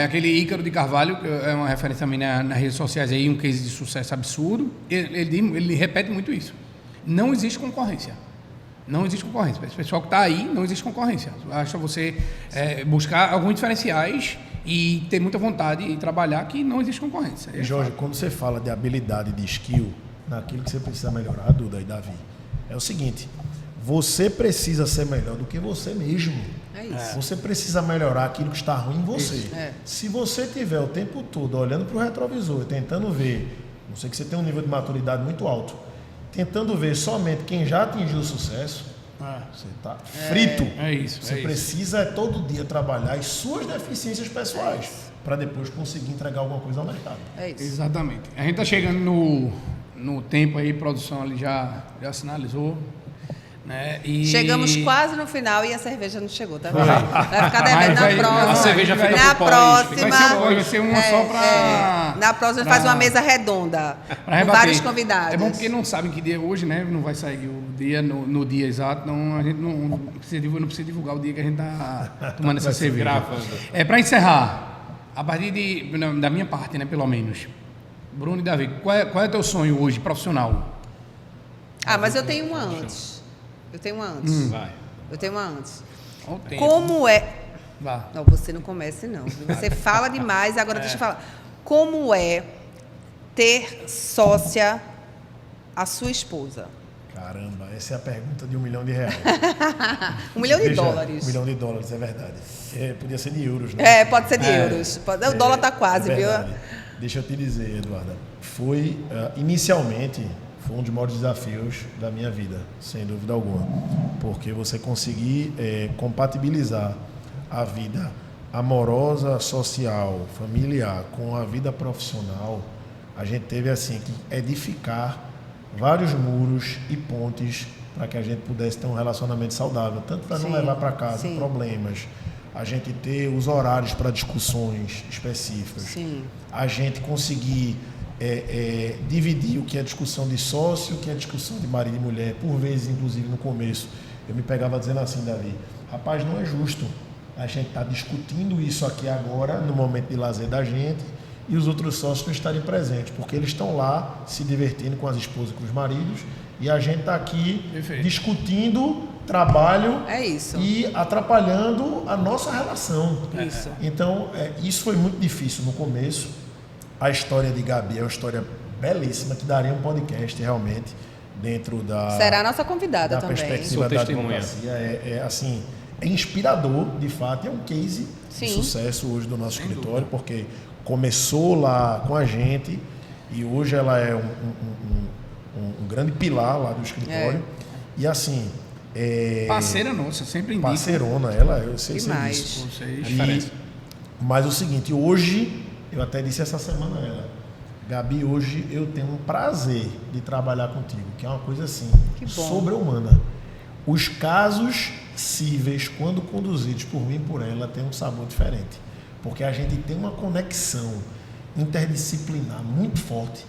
Aquele Ícaro de Carvalho, que é uma referência também nas redes sociais, aí, um case de sucesso absurdo, ele repete muito isso. Não existe concorrência. Não existe concorrência. Esse pessoal que está aí, não existe concorrência. Basta você buscar alguns diferenciais e ter muita vontade e trabalhar que não existe concorrência. E Jorge, quando você fala de habilidade, de skill, naquilo que você precisa melhorar, Duda e Davi, é o seguinte, você precisa ser melhor do que você mesmo. É isso. Você precisa melhorar aquilo que está ruim em você. Se você tiver o tempo todo olhando para o retrovisor, tentando ver, não sei que você tem um nível de maturidade muito alto, tentando ver somente quem já atingiu o sucesso, você está frito. É isso. Você precisa todo dia trabalhar as suas deficiências pessoais para depois conseguir entregar alguma coisa ao mercado. É isso. Exatamente. A gente está chegando no tempo aí, produção ali já sinalizou. Né? E... Chegamos quase no final e a cerveja não chegou, tá vendo? Vai ficar devendo na próxima. A cerveja fica na pro pós. próxima. Vai ser uma só para... Na próxima faz uma mesa redonda. Com vários convidados. É bom porque não sabem que dia é hoje, né? Não vai sair o dia no dia exato, então a gente não precisa divulgar o dia que a gente está tomando essa cerveja. Gravando. Para encerrar, a partir da minha parte, né, pelo menos, Bruno e Davi, qual é o teu sonho hoje, profissional? Mas eu tenho uma antes. Eu tenho uma antes. Como é... Vá. Não, você não comece não. Você fala demais, agora deixa eu falar. Como é ter sócia a sua esposa? Caramba, essa é a pergunta de R$1 milhão. $1 milhão, $1 milhão, é verdade. Podia ser de euros, né? Pode ser de euros. O dólar está quase, viu? Deixa eu te dizer, Eduarda. Inicialmente, foi um dos maiores desafios da minha vida, sem dúvida alguma. Porque você conseguir compatibilizar a vida amorosa, social, familiar com a vida profissional, a gente teve assim que edificar vários muros e pontes para que a gente pudesse ter um relacionamento saudável, tanto para não levar para casa problemas, a gente ter os horários para discussões específicas, a gente conseguir dividir o que é discussão de sócio, o que é discussão de marido e mulher. Por vezes, inclusive no começo, eu me pegava dizendo assim, Davi, rapaz, não é justo a gente estar discutindo isso aqui agora, no momento de lazer da gente, e os outros sócios não estarem presentes, porque eles estão lá se divertindo com as esposas, com os maridos, e a gente está aqui discutindo trabalho e atrapalhando a nossa relação. Isso. Então, isso foi muito difícil no começo. A história de Gabi é uma história belíssima, que daria um podcast realmente dentro da... Será a nossa convidada da também. Perspectiva da democracia. Assim, é inspirador, de fato, é um case de sucesso hoje do nosso escritório, porque começou lá com a gente e hoje ela é um grande pilar lá do escritório. E assim... parceira nossa, sempre indico. Parceirona, ela, eu sei disso. Mas o seguinte, hoje, eu até disse essa semana a ela, Gabi, hoje eu tenho um prazer de trabalhar contigo, que é uma coisa assim, sobre-humana. Os casos cíveis, quando conduzidos por mim e por ela, têm um sabor diferente. Porque a gente tem uma conexão interdisciplinar muito forte.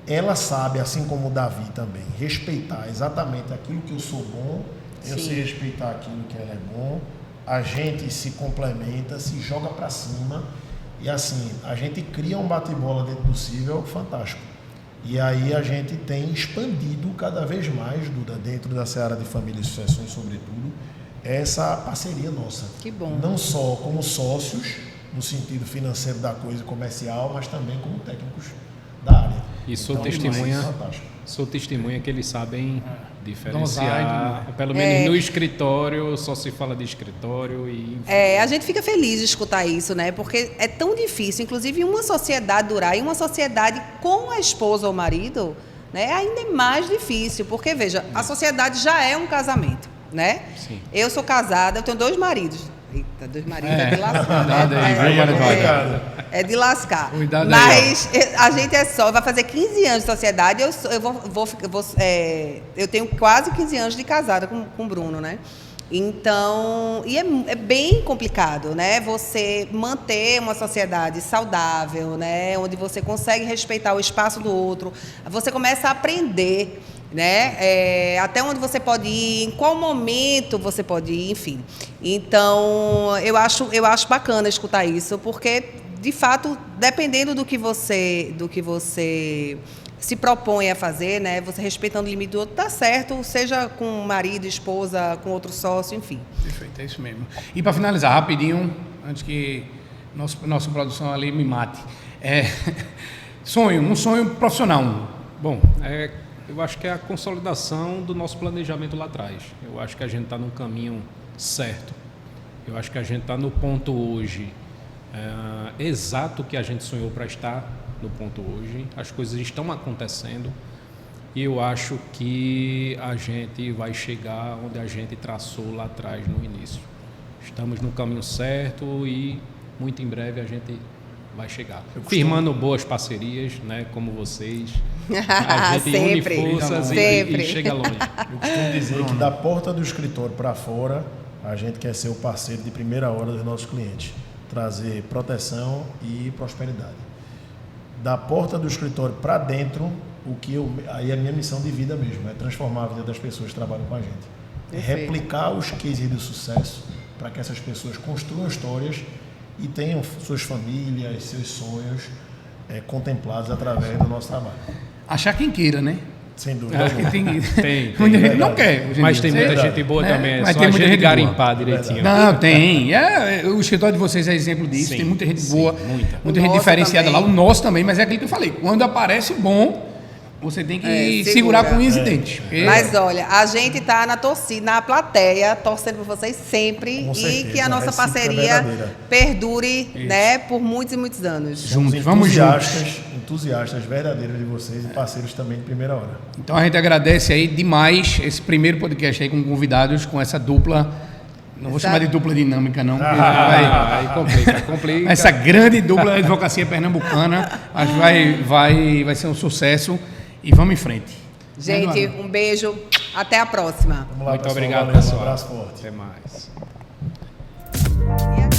Ela sabe, assim como o Davi também, respeitar exatamente aquilo que eu sou bom, eu sei respeitar aquilo que ela é bom, a gente se complementa, se joga para cima e assim, a gente cria um bate-bola dentro do possível fantástico. E aí a gente tem expandido cada vez mais, Duda, dentro da seara de família e sucessões, sobretudo, essa parceria nossa. Que bom. Não só como sócios, no sentido financeiro da coisa comercial, mas também como técnicos da área. E sou testemunha que eles sabem diferenciar, pelo menos no escritório, só se fala de escritório e... a gente fica feliz de escutar isso, né? Porque é tão difícil, inclusive uma sociedade durar, e uma sociedade com a esposa ou o marido, né? Ainda é mais difícil, porque veja, a sociedade já é um casamento, né? Sim. Eu sou casada, eu tenho 2 maridos. Eita, 2 maridos é de lascar. É de lascar. Cuidado mas a gente vai fazer 15 anos de sociedade, eu tenho quase 15 anos de casada com o Bruno, né? Então, e é bem complicado, né? Você manter uma sociedade saudável, né? Onde você consegue respeitar o espaço do outro, você começa a aprender, né? Até onde você pode ir, em qual momento você pode ir, enfim. Então, eu acho bacana escutar isso, porque, de fato, dependendo do que você se propõe a fazer, né? Você respeitando o limite do outro, tá certo, seja com marido, esposa, com outro sócio, enfim. Perfeito, é isso mesmo. E para finalizar, rapidinho, antes que nossa produção ali me mate. Um sonho profissional. Bom, eu acho que é a consolidação do nosso planejamento lá atrás. Eu acho que a gente está no caminho certo. Eu acho que a gente está no ponto hoje exato que a gente sonhou para estar no ponto hoje. As coisas estão acontecendo e eu acho que a gente vai chegar onde a gente traçou lá atrás no início. Estamos no caminho certo e muito em breve a gente vai chegar. Firmando boas parcerias, né, como vocês. A gente sempre, une forças sempre. E chega longe. Eu costumo dizer que da porta do escritório para fora, a gente quer ser o parceiro de primeira hora dos nossos clientes. Trazer proteção e prosperidade. Da porta do escritório para dentro, aí é a minha missão de vida mesmo, é transformar a vida das pessoas que trabalham com a gente. É replicar os cases de sucesso para que essas pessoas construam histórias e tenham suas famílias, seus sonhos contemplados através do nosso trabalho. Achar quem queira, né? Sem dúvida. Tem. Muita gente não quer. Mas tem muita gente boa também. Mas só tem a muita gente gente garimpar direitinho. Não, tem. O escritório de vocês é exemplo disso. Sim, tem muita gente boa, muita gente nosso diferenciada também. lá. O nosso também, mas é aquilo que eu falei. Quando aparece o bom, você tem que segura. segurar com unhas e dentes. porque- Mas olha, a gente tá na torcida, na plateia, torcendo por vocês sempre Com e certeza, que a nossa a recíproca é parceria verdadeira. perdure, né, por muitos e muitos anos. Juntos, vamos juntos. Entusiastas verdadeiros de vocês e parceiros também de primeira hora. Então a gente agradece aí demais esse primeiro podcast aí com convidados, com essa dupla. Não vou chamar de dupla dinâmica, não. Porque Aí complica. essa grande dupla da advocacia pernambucana, acho que vai ser um sucesso. E vamos em frente. Gente, um beijo, até a próxima. Vamos lá, Muito pessoal. obrigado, Valeu, pessoal. Um abraço forte. Até mais. E